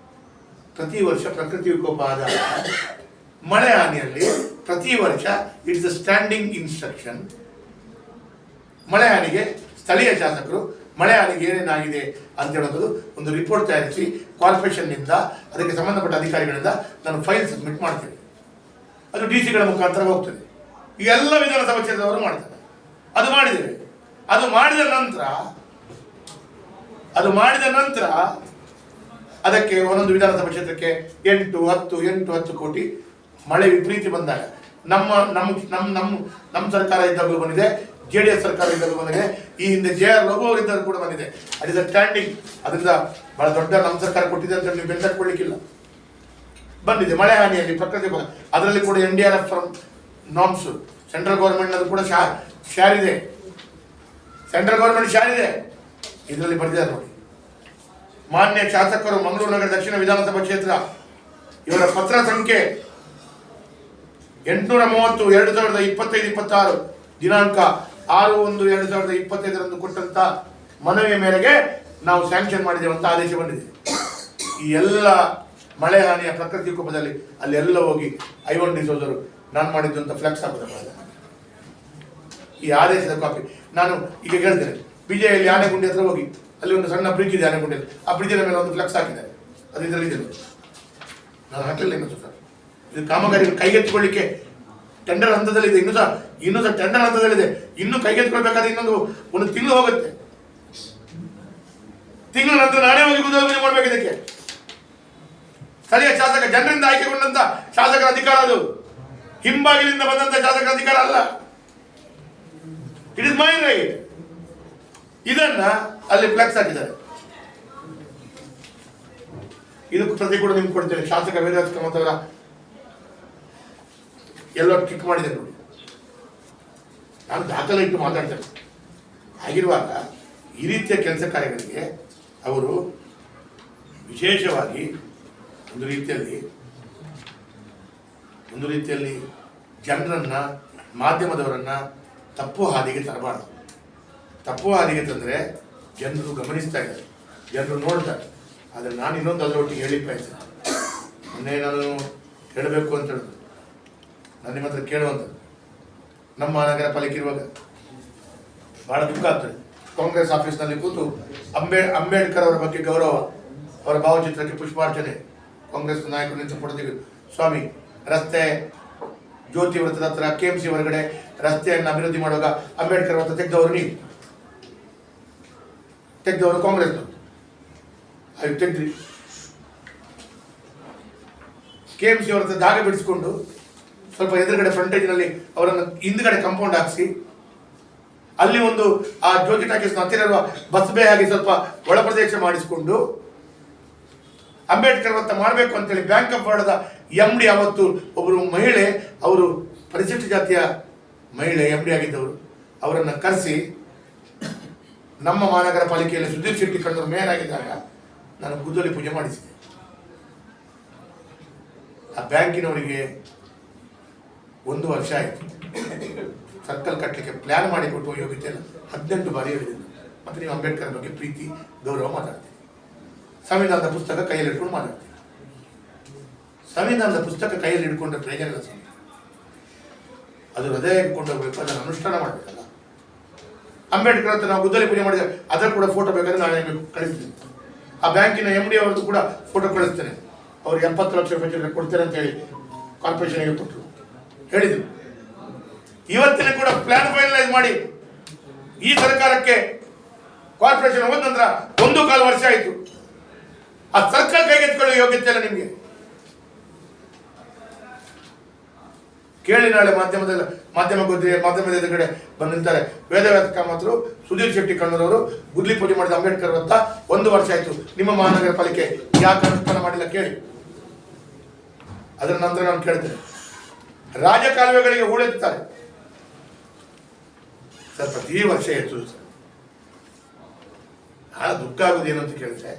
ಪ್ರತಿ ವರ್ಷ ಪ್ರಕೃತಿ ವಿಕೋಪ ಆದಾಗ, ಮಳೆ ಹಾನಿಯಲ್ಲಿ ಪ್ರತಿ ವರ್ಷ ಇಟ್ಸ್ ಅ ಸ್ಟ್ಯಾಂಡಿಂಗ್ ಇನ್ಸ್ಟ್ರಕ್ಷನ್. ಮಳೆ ಹಾನಿಗೆ ಸ್ಥಳೀಯ ಶಾಸಕರು ಮಳೆ ಹಾನಿಗೆ ಏನೇನಾಗಿದೆ ಅಂತ ಹೇಳೋದು ಒಂದು ರಿಪೋರ್ಟ್ ತಯಾರಿಸಿ ಕಾರ್ಪೊರೇಷನ್ನಿಂದ ಅದಕ್ಕೆ ಸಂಬಂಧಪಟ್ಟ ಅಧಿಕಾರಿಗಳಿಂದ ನಾನು ಫೈಲ್ ಸಬ್ಮಿಟ್ ಮಾಡ್ತೇನೆ. ಅದು DC ಗಳ ಮುಖಾಂತರ ಹೋಗ್ತದೆ. ಈ ಎಲ್ಲ ವಿಧಾನಸಭಾ ಕ್ಷೇತ್ರದವರು ಮಾಡ್ತಾರೆ. ಅದು ಮಾಡಿದ್ದೇವೆ. ಅದು ಮಾಡಿದ ನಂತರ ಅದಕ್ಕೆ ಒಂದೊಂದು ವಿಧಾನಸಭಾ ಕ್ಷೇತ್ರಕ್ಕೆ 8-10 ಕೋಟಿ ಮಳೆ ವಿಪರೀತ ಬಂದಾಗ ನಮ್ಮ ಸರ್ಕಾರ ಇದ್ದಾಗಲೂ ಬಂದಿದೆ, JDS ಸರ್ಕಾರ ಇದ್ದಾಗಲೂ ಬಂದಿದೆ, ಈ ಹಿಂದೆ JR ಲಘು ಅವರಿದ್ದಾಗ ಕೂಡ ಬಂದಿದೆ. At is a standing. ಅದರಿಂದ ಬಹಳ ದೊಡ್ಡ ನಮ್ಮ ಸರ್ಕಾರ ಕೊಟ್ಟಿದೆ ಅಂತ ನೀವು ಬೆಂದಾಕೊಳ್ಳಿಕ್ಕಿಲ್ಲ. ಬಂದಿದೆ ಮಳೆ ಹಾನಿಯಲ್ಲಿ ಪ್ರಕೃತಿ, ಅದರಲ್ಲಿ ಕೂಡ NDRF from norms central government ಅದು ಕೂಡ ಶೇರ್ ಇದೆ, ಸೆಂಟ್ರಲ್ ಗೌರ್ಮೆಂಟ್ ಶೇರ್ ಇದೆ. ಇದರಲ್ಲಿ ಬರೆದಿದ್ದಾರೆ ನೋಡಿ. ಮಾನ್ಯ ಶಾಸಕರು ಮಂಗಳೂರು ನಗರ ದಕ್ಷಿಣ ವಿಧಾನಸಭಾ ಕ್ಷೇತ್ರ, ಇವರ ಪತ್ರ ಸಂಖ್ಯೆ 830/2025-26 ದಿನಾಂಕ 6/1/2025 ಕೊಟ್ಟಂತ ಮನವಿಯ ಮೇರೆಗೆ ನಾವು ಸ್ಯಾಂಕ್ಷನ್ ಮಾಡಿದ್ದೇವೆ ಅಂತ ಆದೇಶ ಬಂದಿದೆ. ಈ ಎಲ್ಲ ಮಳೆ ಹಾನಿಯ ಪ್ರಕೃತಿ ವಿಕೋಪದಲ್ಲಿ ಅಲ್ಲೆಲ್ಲ ಹೋಗಿ ಐವನ್ ಡಿಸೋದರು ನಾನು ಮಾಡಿದ್ದು ಅಂತ ಫ್ಲೆಕ್ಸ್ ಹಾಕೋದು. ಈ ಆದೇಶದ ಕಾಪಿ ನಾನು ಈಗ ಹೇಳ್ತೇನೆ. ಬಿಜೆಯಲ್ಲಿ ಆನೆಗುಂಡಿ ಹತ್ರ ಹೋಗಿ ಅಲ್ಲಿ ಒಂದು ಸಣ್ಣ ಬ್ರಿಡ್ಜ್ ಇದೆ, ಆನೆಗುಂಡಿಯಲ್ಲಿ ಆ ಬ್ರಿಡ್ಜಿನ ಮೇಲೆ ಒಂದು ಫ್ಲೆಕ್ಸ್ ಹಾಕಿದ್ದಾರೆ. ಅದು ಇದರಲ್ಲಿ ಇದೆ, ನಾನು ಹಾಕಲಿಲ್ಲ ಇನ್ನೂ ಸರ್. ಇದು ಕಾಮಗಾರಿ ಕೈಗೆತ್ತಿಕೊಳ್ಳಿಕ್ಕೆ ಟೆಂಡರ್ ಹಂತದಲ್ಲಿದೆ, ಇನ್ನೂ ಸಹ ಟೆಂಡರ್ ಹಂತದಲ್ಲಿದೆ. ಇನ್ನು ಕೈಗೆತ್ತಿಕೊಳ್ಬೇಕಾದ್ರೆ ಒಂದು ತಿಂಗಳು ಹೋಗುತ್ತೆ. ತಿಂಗಳ ನಂತರ ನಾನೇ ಹೋಗಿ ಗುದ್ದಲಿ ಮಾಡ್ಬೇಕು. ಇದಕ್ಕೆ ಸ್ಥಳೀಯ ಶಾಸಕ, ಜನರಿಂದ ಆಯ್ಕೆಗೊಂಡಂತ ಶಾಸಕರ ಅಧಿಕಾರ, ಅದು ಹಿಂಬಾಗಿಲಿಂದ ಬಂದಂತ ಶಾಸಕರ ಅಧಿಕಾರ ಅಲ್ಲ. It is my right. ಇದನ್ನ ಅಲ್ಲಿ ಫ್ಲೆಕ್ಸ್ ಹಾಕಿದ್ದಾರೆ. ಇದಕ್ಕೂ ಪ್ರತಿ ಕೂಡ ನಿಮ್ಗೆ ಕೊಡ್ತೇನೆ. ಶಾಸಕ ವೇದವ್ಯಾಸ ಕಾಮತ್ ಅವರ ಎಲ್ಲೋ ಕಿಕ್ ಮಾಡಿದೆ ನೋಡಿ. ನಾನು ದಾಖಲೆ ಇಟ್ಟು ಮಾತಾಡ್ತೇನೆ. ಹಾಗಿರುವಾಗ ಈ ರೀತಿಯ ಕೆಲಸ ಕಾರ್ಯಗಳಿಗೆ ಅವರು ವಿಶೇಷವಾಗಿ ಒಂದು ರೀತಿಯಲ್ಲಿ ಜನರನ್ನ, ಮಾಧ್ಯಮದವರನ್ನ ತಪ್ಪು ಹಾದಿಗೆ ತರಬಾರ್ದು. ತಪ್ಪು ಹಾದಿಗೆ ತಂದರೆ ಜನರು ಗಮನಿಸ್ತಾ ಇದ್ದಾರೆ, ಜನರು ನೋಡ್ತಾರೆ. ಆದರೆ ನಾನು ಇನ್ನೊಂದು ಅದರೊಟ್ಟಿಗೆ ಹೇಳಿ ಬಯಸ್ತೇನೆ. ಮೊನ್ನೆ ನಾನು ಹೇಳಬೇಕು ಅಂತ ಹೇಳಿದ್ರು, ನಾನು ನಿಮ್ಮ ಹತ್ರ ಕೇಳುವಂಥದ್ದು. ನಮ್ಮ ನಗರ ಪಾಲಿಕೆ ಇರುವಾಗ ಬಹಳ ದುಃಖ ಆಗ್ತದೆ. ಕಾಂಗ್ರೆಸ್ ಆಫೀಸ್ನಲ್ಲಿ ಕೂತು ಅಂಬೇಡ್ಕರ್ ಅವರ ಬಗ್ಗೆ ಗೌರವ, ಅವರ ಭಾವಚಿತ್ರಕ್ಕೆ ಪುಷ್ಪಾರ್ಚನೆ, ಕಾಂಗ್ರೆಸ್ ನಾಯಕರು ನಿಂತು ಫೋಟೋ ತೆಗೆದು, ಸ್ವಾಮಿ ರಸ್ತೆ ಜ್ಯೋತಿ ವೃತ್ತದ ಹತ್ರ KMC ಹೊರಗಡೆ ರಸ್ತೆಯನ್ನು ಅಭಿವೃದ್ಧಿ ಮಾಡುವಾಗ ಅಂಬೇಡ್ಕರ್ ವೃತ್ತ ತೆಗೆದವರು ಕಾಂಗ್ರೆಸ್ನವರು. ಅದು ತೆಗೆದ್ರಿ. KMC ವೃತ್ತ ಜಾಗ ಬಿಡಿಸಿಕೊಂಡು ಸ್ವಲ್ಪ ಎದುರುಗಡೆ ಫ್ರಂಟೇಜ್ನಲ್ಲಿ ಅವರನ್ನು ಹಿಂದ್ಗಡೆ ಕಾಂಪೌಂಡ್ ಹಾಕಿಸಿ, ಅಲ್ಲಿ ಒಂದು ಆ ಜ್ಯೋತಿ ಟಾಕೀಸ್ನ ಹತ್ತಿರ ಇರುವ ಬಸ್ ಬೇ ಆಗಿ ಸ್ವಲ್ಪ ಒಳ ಪ್ರದೇಶ ಮಾಡಿಸಿಕೊಂಡು ಅಂಬೇಡ್ಕರ್ ವೃತ್ತ ಮಾಡಬೇಕು ಅಂತೇಳಿ ಬ್ಯಾಂಕ್ ಆಫ್ ಬರೋಡದ MD, ಅವತ್ತು ಒಬ್ಬರು ಮಹಿಳೆ, ಅವರು ಪರಿಶಿಷ್ಟ ಜಾತಿಯ ಮಹಿಳೆ MD ಆಗಿದ್ದವರು, ಅವರನ್ನು ಕರೆಸಿ ನಮ್ಮ ಮಹಾನಗರ ಪಾಲಿಕೆಯಲ್ಲಿ ಸುಧೀರ್ ಶೆಟ್ಟಿ ಕಣ್ಣೂರು ಮೇಯರ್ ಆಗಿದ್ದಾಗ ನಾನು ಗುದ್ದಲಿ ಪೂಜೆ ಮಾಡಿಸಿದೆ. ಆ ಬ್ಯಾಂಕಿನವರಿಗೆ 1 ವರ್ಷ ಆಯಿತು ಸರ್ಕಲ್ ಕಟ್ಟಲಿಕ್ಕೆ ಪ್ಲಾನ್ ಮಾಡಿಕೊಟ್ಟು ಯೋಗ್ಯತೆ ಇಲ್ಲ. 18 ಬಾರಿ ಹೇಳಿದ್ದೀನಿ. ಮತ್ತೆ ನೀವು ಅಂಬೇಡ್ಕರ್ ಬಗ್ಗೆ ಪ್ರೀತಿ ಗೌರವ ಮಾತಾಡ್ತೀವಿ. ಸಂವಿಧಾನದ ಪುಸ್ತಕ ಕೈಯಲ್ಲಿ ಇಟ್ಕೊಂಡು ಮಾತಾಡ್ತೀವಿ. ಸಂವಿಧಾನದ ಪುಸ್ತಕ ಕೈಯಲ್ಲಿ ಇಟ್ಕೊಂಡ್ರೆ ಪ್ರಯೋಜನ ಇಲ್ಲ ಸ್ವಾಮಿ. ಅದು ಹೃದಯ ಇಟ್ಕೊಂಡೋಗ್ಬೇಕು, ಅದನ್ನು ಅನುಷ್ಠಾನ ಮಾಡಬೇಕಲ್ಲ. ಅಂಬೇಡ್ಕರ್ ಅಂತ ನಾವು ಗುದ್ದಲಿ ಪೂಜೆ ಮಾಡಿದ್ರೆ ಅದರ ಕೂಡ ಫೋಟೋ ಬೇಕಾದ್ರೆ ನಾನು ಕಳಿಸ್ತೀನಿ. ಆ ಬ್ಯಾಂಕಿನ MD ಅವರದ್ದು ಕೂಡ ಫೋಟೋ ಕಳಿಸ್ತೇನೆ. ಅವ್ರು 70 ಲಕ್ಷ ರೂಪಾಯಿ ಕೊಡ್ತೇನೆ ಅಂತ ಹೇಳಿ ಕಾರ್ಪೊರೇಷನ್ಗೆ ಕೊಟ್ಟರು, ಹೇಳಿದ್ರು. ಇವತ್ತಿನ ಕೂಡ ಪ್ಲಾನ್ ಫೈನಲೈಸ್ ಮಾಡಿ ಈ ಸರ್ಕಾರಕ್ಕೆ ಕಾರ್ಪೊರೇಷನ್ ಹೋದ ನಂತರ 1.25 ವರ್ಷ ಆಯಿತು. ಆ ಸರ್ಕಾರ ಕೈಗೆತ್ತಿಕೊಳ್ಳೋ ಯೋಗ್ಯತೆ ಇಲ್ಲ ನಿಮಗೆ. ಕೇಳಿ, ನಾಳೆ ಮಾಧ್ಯಮದ ಎದುರುಗಡೆ ಬಂದು ನಿಂತಾರೆ. ವೇದವ್ಯಾಸ ಕಾಮತ್ರು, ಸುಧೀರ್ ಶೆಟ್ಟಿ ಕಣ್ಣೂರವರು ಗುದ್ಲಿ ಪೂಜೆ ಮಾಡಿದ ಅಂಬೇಡ್ಕರ್ ವೃತ್ತ 1 ವರ್ಷ ಆಯಿತು. ನಿಮ್ಮ ಮಹಾನಗರ ಪಾಲಿಕೆ ಯಾಕೆ ಅನುಷ್ಠಾನ ಮಾಡಿಲ್ಲ ಕೇಳಿ. ಅದರ ನಂತರ ನಾನು ಕೇಳ್ತೇನೆ, ರಾಜಕಾಲುವೆಗಳಿಗೆ ಹೂಳೆತ್ತಾರೆ ಸರ್, ಪ್ರತಿ ವರ್ಷ ಎತ್ತುದು ಸರ್. ಬಹಳ ದುಃಖ ಆಗುದೇನು ಅಂತ ಕೇಳಿದ್ರೆ,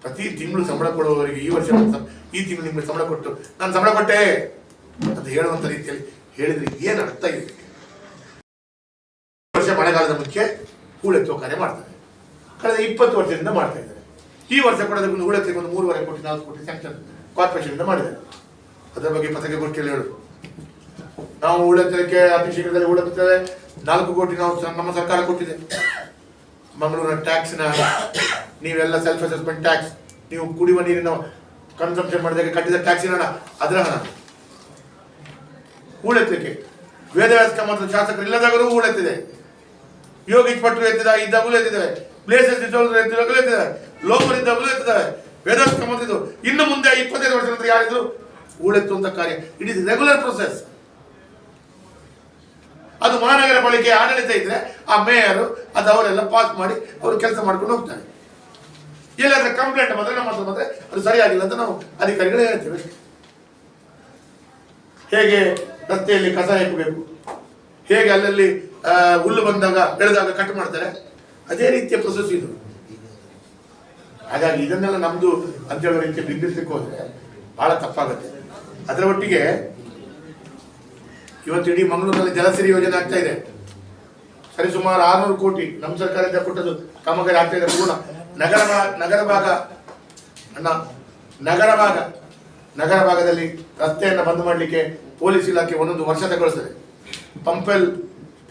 ಪ್ರತಿ ತಿಂಗಳು ಸಂಬಳ ಕೊಡುವವರಿಗೆ ಈ ತಿಂಗಳು ನಿಮ್ಗೆ ಸಂಬಳ ಕೊಟ್ಟು ನಾನು ಸಂಬಳ ಕೊಟ್ಟೆ ಅಂತ ಹೇಳುವಂತ ರೀತಿಯಲ್ಲಿ ಹೇಳಿದ್ರೆ ಏನು ಅರ್ಥ ಇದೆ? ವರ್ಷ ಮಳೆಗಾಲದ ಮುಂಚೆ ಹೂಳೆತ್ತುವ ಕಾರ್ಯ ಮಾಡ್ತಾರೆ. ಕಳೆದ 20 ವರ್ಷದಿಂದ ಮಾಡ್ತಾ ಇದ್ದಾರೆ. ಈ ವರ್ಷ ಕೂಡ ಅದಕ್ಕೊಂದು ಹೂಳೆತ್ತಿಗೆ ಒಂದು 3.5 ಕೋಟಿ 4 ಕೋಟಿ ಸ್ಯಾಂಕ್ಷನ್ ಕಾರ್ಪೊರೇಷನ್ ಇಂದ ಮಾಡಿದ್ದಾರೆ. ಅದರ ಬಗ್ಗೆ ಪತ್ರಿಕಾಗೋಷ್ಠಿಯಲ್ಲಿ ಹೇಳುದು, ನಾವು ಹೂಳೆತ್ತಲಿಕ್ಕೆ ಅತಿ ಶೀಘ್ರದಲ್ಲಿ ಹೂಳೆತ್ತುತ್ತೇವೆ. 4 ಕೋಟಿ ನಾವು ನಮ್ಮ ಸರ್ಕಾರ ಕೊಟ್ಟಿದೆ. ಮಂಗಳೂರಿನ ಟ್ಯಾಕ್ಸ್ನ ನೀವೆಲ್ಲ ಸೆಲ್ಫ್ ಅಸೆಸ್ಮೆಂಟ್ ಟ್ಯಾಕ್ಸ್, ನೀವು ಕುಡಿಯುವ ನೀರಿನ ಕನ್ಸಂಪ್ಷನ್ ಮಾಡಿದಾಗ ಕಟ್ಟಿದ ಟ್ಯಾಕ್ಸಿನ ಹಣ, ಅದರ ಹಣ ಹೂಳೆತ್ತಲಿಕ್ಕೆ. ವೇದವ್ಯಾಸ ಕಾಮತ್ ಶಾಸಕರು ಇಲ್ಲದಾಗಲೂ ಹೂಳೆತ್ತಿದೆ. ಯೋಗೀಶ್ ಭಟ್ರು ಇದ್ದಾಗಲೂ ಎತ್ತಿದ್ದಾವೆ. ಪ್ಲೇಸಸ್ ಇದ್ದಾಗಲೂ ಎತ್ತಿದ್ದಾವೆ. ಲೋಕಲ್ ಇದ್ದಾಗಲೂ ಎತ್ತಿದ್ದಾವೆ. ವೇದವ್ಯಾಸ ಕಾಮತ್ ಇದು ಇನ್ನು ಮುಂದೆ 25 ವರ್ಷದ ನಂತರ ಯಾರಿದ್ರು ಹೂಳೆತ್ತುವಂತ ಕಾರ್ಯ. It is regular process. ಅದು ಮಹಾನಗರ ಪಾಲಿಕೆ ಆಡಳಿತ ಇದ್ರೆ ಆ ಮೇಯರು ಅದು ಅವರೆಲ್ಲ ಪಾಸ್ ಮಾಡಿ ಅವರು ಕೆಲಸ ಮಾಡ್ಕೊಂಡು ಹೋಗ್ತಾರೆ. ಎಲ್ಲಾದ್ರೆ ಕಂಪ್ಲೇಂಟ್ ಬಂದ್ರೆ ನಮ್ಮ ಹತ್ರ ಬಂದ್ರೆ ಅದು ಸರಿಯಾಗಿಲ್ಲ ಅಂತ ನಾವು ಅಧಿಕಾರಿಗಳು ಹೇಳ್ತೇವೆ. ಹೇಗೆ ರಸ್ತೆಯಲ್ಲಿ ಕಸ ಹಾಕಬೇಕು, ಹೇಗೆ ಅಲ್ಲಲ್ಲಿ ಹುಲ್ಲು ಬಂದಾಗ ಬೆಳೆದಾಗ ಕಟ್ ಮಾಡ್ತಾರೆ, ಅದೇ ರೀತಿಯ ಪ್ರೊಸೆಸ್ ಇದು. ಹಾಗಾಗಿ ಇದನ್ನೆಲ್ಲ ನಮ್ದು ಅಂತ ಹೇಳೋ ರೀತಿ ಬಿಂಬಿಸ್ಲಿಕ್ಕೆ ಹೋದ್ರೆ ಬಹಳ ತಪ್ಪಾಗುತ್ತೆ. ಅದರ ಒಟ್ಟಿಗೆ ಇವತ್ತು ಇಡೀ ಮಂಗಳೂರಿನಲ್ಲಿ ಜಲಸಿರಿ ಯೋಜನೆ ಆಗ್ತಾ ಇದೆ. ಸರಿಸುಮಾರು 600 ಕೋಟಿ ನಮ್ಮ ಸರ್ಕಾರದಿಂದ ಕೊಟ್ಟದ್ದು ಕಾಮಗಾರಿ ಆಗ್ತಾ ಇದೆ. ಪೂರ್ಣ ನಗರ ಭಾಗದಲ್ಲಿ ರಸ್ತೆಯನ್ನು ಬಂದ್ ಮಾಡಲಿಕ್ಕೆ ಪೊಲೀಸ್ ಇಲಾಖೆ ಒಂದೊಂದು ವರ್ಷ ತಗೊಳ್ತದೆ.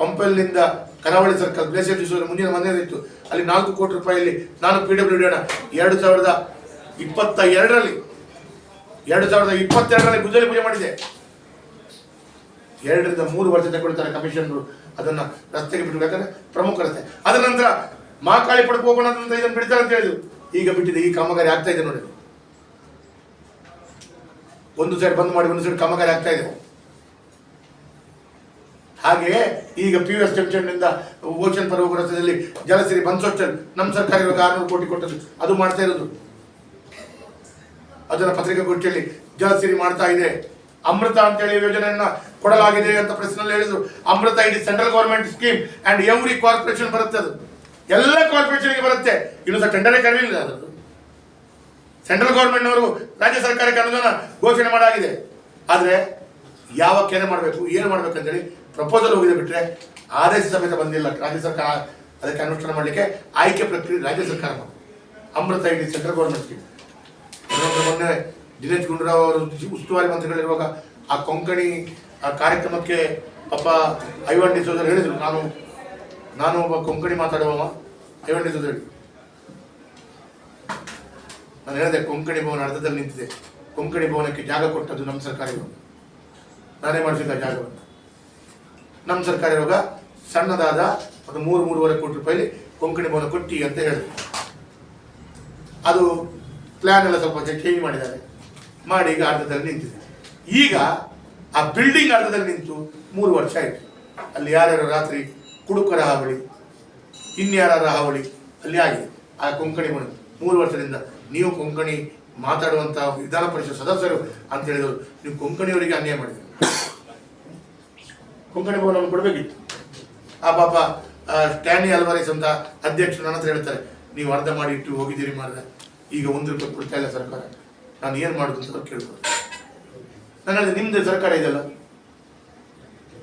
ಪಂಪೆಲ್ನಿಂದ ಕರಾವಳಿ ಸರ್ಕಲ್ ಬ್ಲೇಸರ್ ಮುಂದಿನ ಮನೆಯಲ್ಲಿತ್ತು, ಅಲ್ಲಿ 4 ಕೋಟಿ ರೂಪಾಯಿಯಲ್ಲಿ ನಾನು PWD 2022ರಲ್ಲಿ ಗುದ್ದಲಿ ಪೂಜೆ ಮಾಡಿದೆ. 2 ರಿಂದ 3 ವರ್ಷ ತಗೊಳ್ತಾರೆ ಕಮಿಷನರು ಅದನ್ನ ರಸ್ತೆಗೆ ಬಿಡಬೇಕಾದ್ರೆ, ಪ್ರಮುಖ ರಸ್ತೆ. ಅದರ ನಂತರ ಮಾಕಾಳಿ ಪಡಕ್ಕೆ ಹೋಗೋಣ ಅಂತ ಇದನ್ನು ಬಿಡ್ತಾರೆ ಅಂತ ಹೇಳಿದ್ರು. ಈಗ ಬಿಟ್ಟಿದೆ. ಈ ಕಾಮಗಾರಿ ಆಗ್ತಾ ಇದೆ ನೋಡಿ. ಒಂದು ಸೈಡ್ ಬಂದ್ ಮಾಡಿ ಒಂದು ಸೈಡ್ ಕಾಮಗಾರಿ ಆಗ್ತಾ ಇದೆ. ಹಾಗೆಯೇ ಈಗ PVS ಜಂಕ್ಷನ್ ನಿಂದ ಓಷನ್ ಪರ ಹೋಗುವ ರಸ್ತೆಯಲ್ಲಿ ಜಲಸಿರಿ ಬನ್ಸೋಸ್ಟಲ್ ನಮ್ಮ ಸರ್ಕಾರ ಇವಾಗ 600 ಕೋಟಿ ಕೊಟ್ಟದ್ದು, ಅದು ಮಾಡ್ತಾ ಇರೋದು. ಅದನ್ನ ಪತ್ರಿಕಾಗೋಷ್ಠಿಯಲ್ಲಿ ಜಲಸಿರಿ ಮಾಡ್ತಾ ಇದೆ. ಅಮೃತ ಅಂತ ಹೇಳಿ ಯೋಜನೆಯನ್ನ ಕೊಡಲಾಗಿದೆ ಅಂತ ಪ್ರೆಸ್ನಲ್ಲಿ ಹೇಳಿದ್ರು. ಅಮೃತ ಇಡೀ central government scheme and every corporation ಬರುತ್ತೆ. ಅದು ಎಲ್ಲ ಕಾರ್ಪೊರೇಷನ್ಗೆ ಬರುತ್ತೆ. ಇನ್ನು ಸಹ ಟೆಂಡರೇ ಕರೆಯಲಿಲ್ಲ. ಅದನ್ನು ಸೆಂಟ್ರಲ್ ಗವರ್ಮೆಂಟ್ನವರು ರಾಜ್ಯ ಸರ್ಕಾರಕ್ಕೆ ಅನುದಾನ ಘೋಷಣೆ ಮಾಡಾಗಿದೆ. ಆದರೆ ಯಾವ ಕೆರೆ ಮಾಡಬೇಕು, ಏನು ಮಾಡಬೇಕು ಅಂತೇಳಿ ಪ್ರಪೋಸಲ್ ಹೋಗಿದೆ, ಬಿಟ್ಟರೆ ಆದೇಶ ಸಮೇತ ಬಂದಿಲ್ಲ. ರಾಜ್ಯ ಸರ್ಕಾರ ಅದಕ್ಕೆ ಅನುಷ್ಠಾನ ಮಾಡಲಿಕ್ಕೆ ಆಯ್ಕೆ ಪ್ರಕ್ರಿಯೆ ರಾಜ್ಯ ಸರ್ಕಾರ ಮಾಡಿ. ಅಮೃತ ಇಡೀ ಸೆಂಟ್ರಲ್ ಗವರ್ಮೆಂಟ್ ಸ್ಕೀಮ್. ಮೊನ್ನೆ ದಿನೇಶ್ ಗುಂಡೂರಾವ್ ಅವರು ಉಸ್ತುವಾರಿ ಮಂತ್ರಿಗಳಿರುವಾಗ ಆ ಕೊಂಕಣಿ ಆ ಕಾರ್ಯಕ್ರಮಕ್ಕೆ ಪಾಪ ಐವನ್ ಡಿಸೋಜರ್ ಹೇಳಿದ್ರು, ನಾನು ಒಬ್ಬ ಕೊಂಕಣಿ ಮಾತಾಡುವವ ಐವನ್ ಡಿಸೋಜರ್ ಹೇಳಿ. ನಾನು ಹೇಳಿದೆ ಕೊಂಕಣಿ ಭವನ ಅರ್ಧದಲ್ಲಿ ನಿಂತಿದೆ, ಕೊಂಕಣಿ ಭವನಕ್ಕೆ ಜಾಗ ಕೊಟ್ಟದ್ದು ನಮ್ಮ ಸರ್ಕಾರ ಇವಾಗ, ನಾನೇ ಮಾಡಿಸಿದ್ದ ಜಾಗವನ್ನು. ನಮ್ಮ ಸರ್ಕಾರ ಇವಾಗ ಸಣ್ಣದಾದ ಒಂದು 3-3.5 ಕೋಟಿ ರೂಪಾಯಿ ಕೊಂಕಣಿ ಭವನ ಕೊಟ್ಟಿ ಅಂತ ಹೇಳಿದ್ರು. ಅದು ಪ್ಲಾನ್ ಎಲ್ಲ ಸ್ವಲ್ಪ ಚೇಂಜ್ ಮಾಡಿದ್ದಾರೆ, ಮಾಡಿ ಈಗ ಅರ್ಧದಲ್ಲಿ ನಿಂತಿದೆ. ಈಗ ಆ ಬಿಲ್ಡಿಂಗ್ ಅರ್ಧದಲ್ಲಿ ನಿಂತು 3 ವರ್ಷ ಆಯಿತು. ಅಲ್ಲಿ ಯಾರ್ಯಾರು ರಾತ್ರಿ ಕುಡುಕರ ಹಾವಳಿ, ಇನ್ಯಾರ ಹಾವಳಿ ಅಲ್ಲಿ ಆಗಿದೆ. ಆ ಕೊಂಕಣಿ ಭವನ 3 ವರ್ಷದಿಂದ ನೀವು ಕೊಂಕಣಿ ಮಾತಾಡುವಂಥ ವಿಧಾನ ಪರಿಷತ್ ಸದಸ್ಯರು ಅಂತ ಹೇಳಿದರು, ನೀವು ಕೊಂಕಣಿಯವರಿಗೆ ಅನ್ಯಾಯ ಮಾಡಿದ್ದೀರಿ. ಕೊಂಕಣಿ ಭವನವನ್ನು ಕೊಡಬೇಕಿತ್ತು. ಆ ಪಾಪ ಸ್ಟ್ಯಾನಿ ಅಲ್ವಾರಿಸ್ ಅಂತ ಅಧ್ಯಕ್ಷರು ನನ್ನ ಹತ್ರ ಹೇಳ್ತಾರೆ, ನೀವು ಅರ್ಧ ಮಾಡಿ ಇಟ್ಟು ಹೋಗಿದ್ದೀರಿ ಮಾಡಿದೆ, ಈಗ 1 ರೂಪಾಯಿ ಕೊಡ್ತಾ ಇಲ್ಲ ಸರ್ಕಾರ, ನಾನು ಏನು ಮಾಡೋದು ಅಂತ ಅವ್ರು ಕೇಳ್ಬೋದು. ನಾನು ಹೇಳಿದೆ ನಿಮ್ಮದು ಸರ್ಕಾರ ಇದೆಯಲ್ಲ,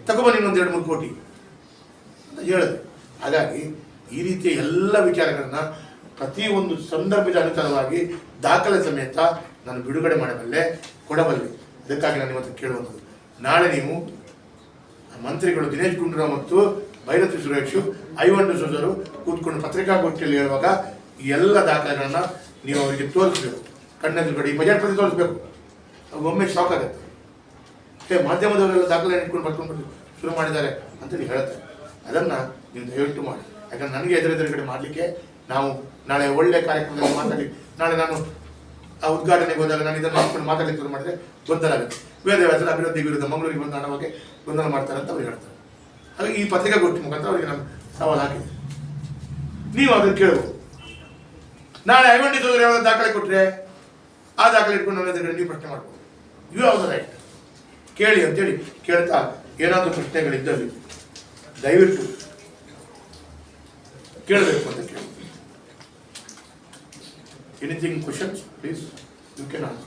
ತಗೊಬನ್ನಿ ಇನ್ನೊಂದು 2-3 ಕೋಟಿ ಅಂತ ಹೇಳಿದೆ. ಹಾಗಾಗಿ ಈ ರೀತಿಯ ಎಲ್ಲ ವಿಚಾರಗಳನ್ನ ಪ್ರತಿಯೊಂದು ಸಂದರ್ಭದ ಅನುಸಾರವಾಗಿ ದಾಖಲೆ ಸಮೇತ ನಾನು ಬಿಡುಗಡೆ ಮಾಡಬಲ್ಲೆ, ಕೊಡಬಲ್ಲೆ. ಅದಕ್ಕಾಗಿ ನಾನು ಇವತ್ತು ಕೇಳುವಂಥದ್ದು, ನಾಳೆ ನೀವು ಮಂತ್ರಿಗಳು ದಿನೇಶ್ ಗುಂಡೂರಾವ್ ಮತ್ತು ಭೈರತಿ ಸುರೇಶ್ ಐವನ್ ಡಿಸೋಜರು ಕೂತ್ಕೊಂಡು ಪತ್ರಿಕಾಗೋಷ್ಠಿಯಲ್ಲಿ ಹೇಳುವಾಗ ಈ ಎಲ್ಲ ದಾಖಲೆಗಳನ್ನ ನೀವು ಅವರಿಗೆ ತೋರಿಸ್ಬೇಕು, ಕಣ್ಣೆದುರುಗಡೆ ಈ ಬಜೆಟ್ ಪ್ರತಿ ತೋರಿಸ್ಬೇಕು. ಒಮ್ಮೆ ಶಾಕ್ ಆಗುತ್ತೆ, ಮಾಧ್ಯಮದವರೆಲ್ಲ ದಾಖಲೆ ಇಟ್ಕೊಂಡು ಬರ್ಕೊಂಡು ಶುರು ಮಾಡಿದ್ದಾರೆ ಅಂತೇಳಿ ಹೇಳ್ತಾರೆ. ಅದನ್ನು ನೀವು ದಯವಿಟ್ಟು ಮಾಡಿ. ಯಾಕಂದ್ರೆ ನನಗೆ ಎದುರೆದುರುಗಡೆ ಮಾಡಲಿಕ್ಕೆ ನಾವು ನಾಳೆ ಒಳ್ಳೆ ಕಾರ್ಯಕ್ರಮದಲ್ಲಿ ಮಾತಾಡಿ, ನಾಳೆ ನಾನು ಆ ಉದ್ಘಾಟನೆಗೆ ಹೋದಾಗ ನಾನು ಇದನ್ನು ಹಾಕೊಂಡು ಮಾತಾಡಲಿಕ್ಕೆ ಶುರು ಮಾಡಿದ್ರೆ ಗೊಂದಲ ಆಗುತ್ತೆ. ವೇದವ್ಯಾಸರ ಅಭಿವೃದ್ಧಿ ವಿರುದ್ಧ ಮಂಗಳೂರಿಗೆ ಬಂದು ಹಣ ಬಗ್ಗೆ ಗೊಂದಲ ಮಾಡ್ತಾರೆ ಅಂತ ಅವ್ರು ಹೇಳ್ತಾರೆ. ಹಾಗಾಗಿ ಈ ಪತ್ರಿಕಾಗೋಷ್ಠಿ ಮುಖಾಂತರ ಅವರಿಗೆ ನಾನು ಸವಾಲು ಹಾಕಿದೆ, ನೀವು ಅದನ್ನು ಕೇಳ್ಬೋದು. ನಾಳೆ ಐವನ್ ಡಿಸೋಜರ್ ಯಾವಾಗ ದಾಖಲೆ ಕೊಟ್ಟರೆ ಆ ದಾಖಲೆ ಇಟ್ಕೊಂಡು ನನ್ನ ಎದುರುಗಡೆ ನೀವು ಪ್ರಶ್ನೆ ಮಾಡ್ಬೋದು. ಇವು ಯಾವುದು ರೈಟ್ ಕೇಳಿ ಅಂತೇಳಿ ಕೇಳ್ತಾ, ಏನಾದರೂ ಪ್ರಶ್ನೆಗಳಿದ್ದಲ್ಲಿ ದಯವಿಟ್ಟು ಕೇಳಬೇಕು ಅಂತ ಕೇಳಿ. Anything questions please you can ask.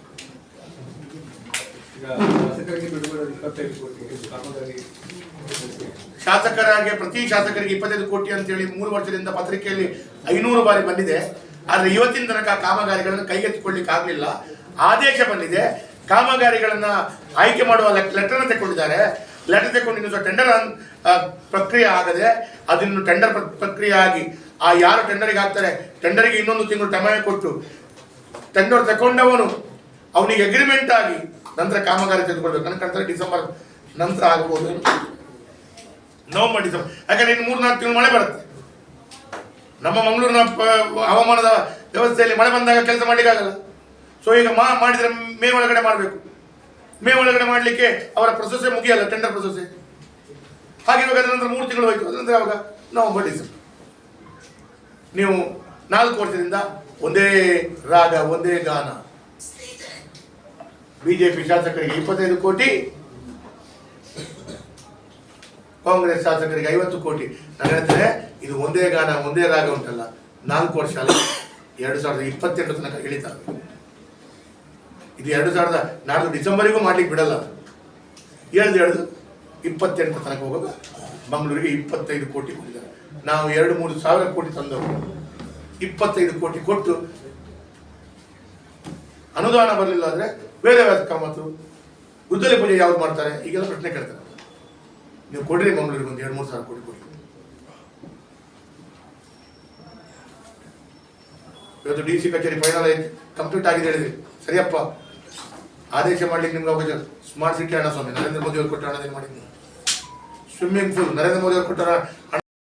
ಶಾಸಕರಾಗಿ ಪ್ರತಿ ಶಾಸಕರಿಗೆ 25 ಕೋಟಿ ಅಂತೇಳಿ 3 ವರ್ಷದಿಂದ ಪತ್ರಿಕೆಯಲ್ಲಿ 500 ಬಾರಿ ಬಂದಿದೆ. ಆದರೆ ಇವತ್ತಿನ ತನಕ ಕಾಮಗಾರಿಗಳನ್ನು ಕೈಗೆತ್ತಿಕೊಳ್ಳಿಕ್ಕೆ ಆಗಲಿಲ್ಲ. ಆದೇಶ ಬಂದಿದೆ, ಕಾಮಗಾರಿಗಳನ್ನ ಆಯ್ಕೆ ಮಾಡುವ ಲೆಟರ್ನ ತಗೊಂಡಿದ್ದಾರೆ. ಲೆಟರ್ ತಗೊಂಡು ಇನ್ನೂ ಸಹ ಟೆಂಡರ್ ಪ್ರಕ್ರಿಯೆ ಆಗದೆ, ಅದನ್ನು ಟೆಂಡರ್ ಪ್ರಕ್ರಿಯೆ ಆಗಿ ಆ ಯಾರು ಟೆಂಡರಿಗೆ ಹಾಕ್ತಾರೆ ಟೆಂಡರಿಗೆ 1 ತಿಂಗಳು ಟೈಮ್ ಕೊಟ್ಟು ಟೆಂಡರ್ ತಗೊಂಡವನು ಅವನಿಗೆ ಅಗ್ರಿಮೆಂಟ್ ಆಗಿ ನಂತರ ಕಾಮಗಾರಿ ತೆಗೆದುಕೊಳ್ಬೇಕು. ನನ್ನ ಕಾಣ್ತಾರೆ ಡಿಸೆಂಬರ್ ನಂತರ ಆಗ್ಬೋದು, ನವೆಂಬರ್ ಡಿಸೆಂಬರ್. ಯಾಕಂದ್ರೆ ಇನ್ನು 3-4 ತಿಂಗಳು ಮಳೆ ಬರುತ್ತೆ. ನಮ್ಮ ಮಂಗಳೂರಿನ ಹವಾಮಾನದ ವ್ಯವಸ್ಥೆಯಲ್ಲಿ ಮಳೆ ಬಂದಾಗ ಕೆಲಸ ಮಾಡಲಿಕ್ಕಾಗಲ್ಲ. ಸೊ ಈಗ ಮಾಡಿದರೆ ಮೇ ಒಳಗಡೆ ಮಾಡಬೇಕು. ಮೇ ಒಳಗಡೆ ಮಾಡಲಿಕ್ಕೆ ಅವರ ಪ್ರೊಸೆಸ್ಸೇ ಮುಗಿಯಲ್ಲ, ಟೆಂಡರ್ ಪ್ರೊಸೆಸ್ಸೇ. ಹಾಗಿರುವಾಗ ಅದರ ನಂತರ 3 ತಿಂಗಳು ಹೋಯ್ತು. ಅದರ ನಂತರ ಯಾವಾಗ ನವೆಂಬರ್ ಡಿಸೆಂಬರ್. ನೀವು 4 ವರ್ಷದಿಂದ ಒಂದೇ ರಾಗ ಒಂದೇ ಗಾನ. ಬಿಜೆಪಿ ಶಾಸಕರಿಗೆ 25 ಕೋಟಿ, ಕಾಂಗ್ರೆಸ್ ಶಾಸಕರಿಗೆ 50 ಕೋಟಿ. ನಾನು ಹೇಳ್ತೇನೆ ಇದು ಒಂದೇ ಗಾನ ಒಂದೇ ರಾಗ ಉಂಟಲ್ಲ, 4 ವರ್ಷ ಅಲ್ಲ, 2028 ತನಕ ಇಳಿತಾರೆ. ಇದು 2004 ಡಿಸೆಂಬರಿಗೂ ಮಾಡ್ಲಿಕ್ಕೆ ಬಿಡಲ್ಲ. ಎಳ್ದು 28 ತನಕ ಹೋಗುವಾಗ ಮಂಗಳೂರಿಗೆ 25 ಕೋಟಿ ಕೊಟ್ಟಿದ್ದಾರೆ. ನಾವು 2-3 ಸಾವಿರ ಕೋಟಿ ತಂದವರು 25 ಕೋಟಿ ಕೊಟ್ಟು ಅನುದಾನ ಬರಲಿಲ್ಲ ಅಂದ್ರೆ ಬೇರೆ ಕಾಮತ್ತು ಗುದ್ದಲಿ ಪೂಜೆ ಯಾವ್ದು ಮಾಡ್ತಾರೆ ಈಗೆಲ್ಲ ಪ್ರಶ್ನೆ ಕೇಳ್ತಾರೆ. ನೀವು ಕೊಡ್ರಿ ಮಂಗಳೂರಿಗೆ ಒಂದು 2-3 ಸಾವಿರ ಕೋಟಿ ಕೊಡಿ. ಇವತ್ತು DC ಕಚೇರಿ ಫೈನಲ್ ಆಯ್ತು, ಕಂಪ್ಲೀಟ್ ಆಗಿದೆ ಹೇಳಿದ್ರಿ, ಸರಿಯಪ್ಪ. ಆದೇಶ ಮಾಡ್ಲಿಕ್ಕೆ ನಿಮ್ಗೆ ಅವಕಾಶ. ಸ್ಮಾರ್ಟ್ ಸಿಟಿ ಹಣ ಸ್ವಾಮಿ ನರೇಂದ್ರ ಮೋದಿ ಅವರು ಕೊಟ್ಟ ಹಣದಲ್ಲಿ ಮಾಡಿದ್ವಿ. ಸ್ವಿಮ್ಮಿಂಗ್ ಪೂಲ್ ನರೇಂದ್ರ ಮೋದಿ ಅವರು ಕೊಟ್ಟ